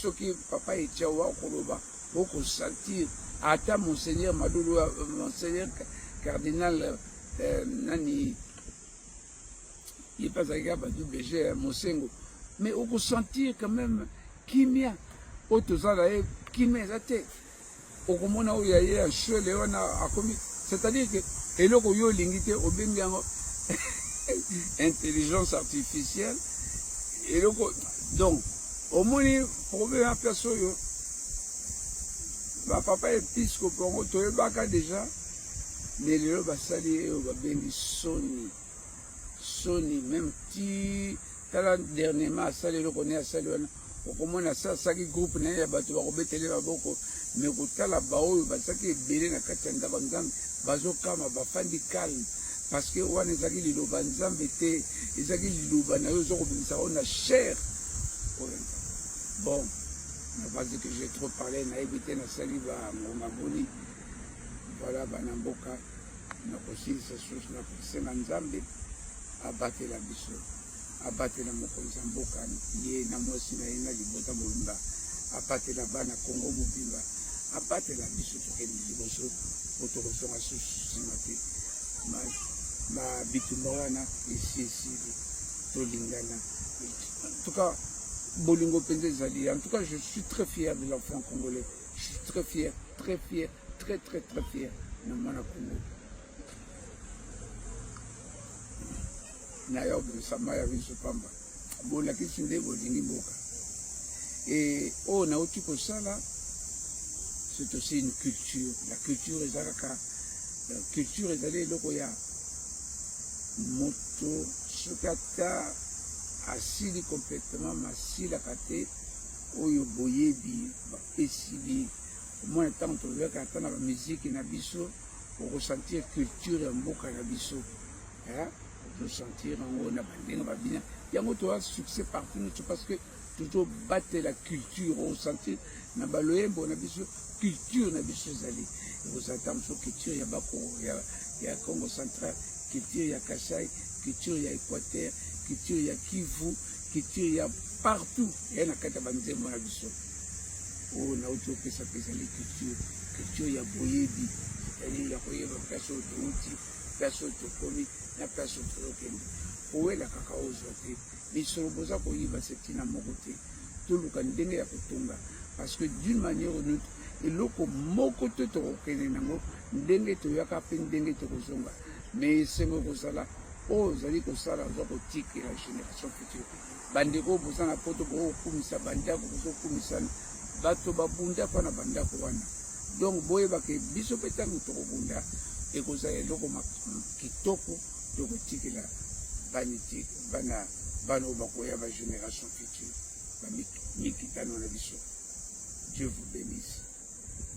soki papa etia wa koloba okosentir ata monseigneur malulu monseigneur cardinal nani il pas à du BG Mosengo mais on peut sentir quand même kimia autozala e kimia zate okomona o ya ya shele wana akomi c'est-à-dire que eloko yo lingite obengi yango intelligence artificielle eloko donc omoni problème à personne yo ba papa episcope on to baka déjà mais lelo basali o babengi Sony même ti tala dernièrement asali le connaît asali wana okomona saki groupe na ya bato bakobetele baboko mais kotala baoyo basaki ebele na kati ya ndako nzambe bazokama bafandi calme parce que wana ezalaki liloba nzambe te ezalaki liloba na yo ozokobimisa oyo na chair bon na base que j'ai trop parlé nayebi te nasali bangoma boni voilà bana mboka nakosilisa susu na kosenga nzambe abatela biso abatela mokonzi ya mboka ye na mwasi na ye na libota mobimba abatela bana kongo mobimba abatela biso tokende liboso po tokosonga susu nsima te bitumba wana esili tolingana en tout cas bolingo mpenza ezali en tout cas je suis très fier de l'enfant congolais je suis très fier très fier na mwana Congo na yo sama ya biso pamba bolakisi nde bolingi mboka et oyo nauti kosala c'est aussi une culture la culture ezalaka culture ezali eloko ya moto soki ata asili complètement masilaka te oyo boyebi bapesili omona ntango tozalaka ata na bamusike na biso okosentir culture ya mboka na biso sentir en na bandenge babina yango toa succès partout nous parce que toujours battre la culture au sentir na baloyembo na biso culture na biso zali vous attendez sur culture ya bako ya Congo central culture ya Kasai culture ya Équateur culture ya Kivu culture ya partout ya na kata banzembo na biso o na auto pesa les culture ya boyebi c'est-à-dire ya koyeba place autouti place autokomi na place autokende owela kaka ozwa te misolo boza koyiba setina moko te toluka ndenge ya kotonga parce que d'une manière ou d'une autre eloko moko te tokokende nango ndenge toyaka mpe ndenge tokozonga mais esengo kozala oyo ozali kosala oza kotikela génération future bandeko boza na poto bokokumisa bandako bozokumisana bato babunda mpa na bandako wana donc boyebake biso mpe ntango tokobunda ekozala eloko kitoko tokotikela bana oyo bakoya ba génération future bamikitano na biso. Dieu vous bénisse.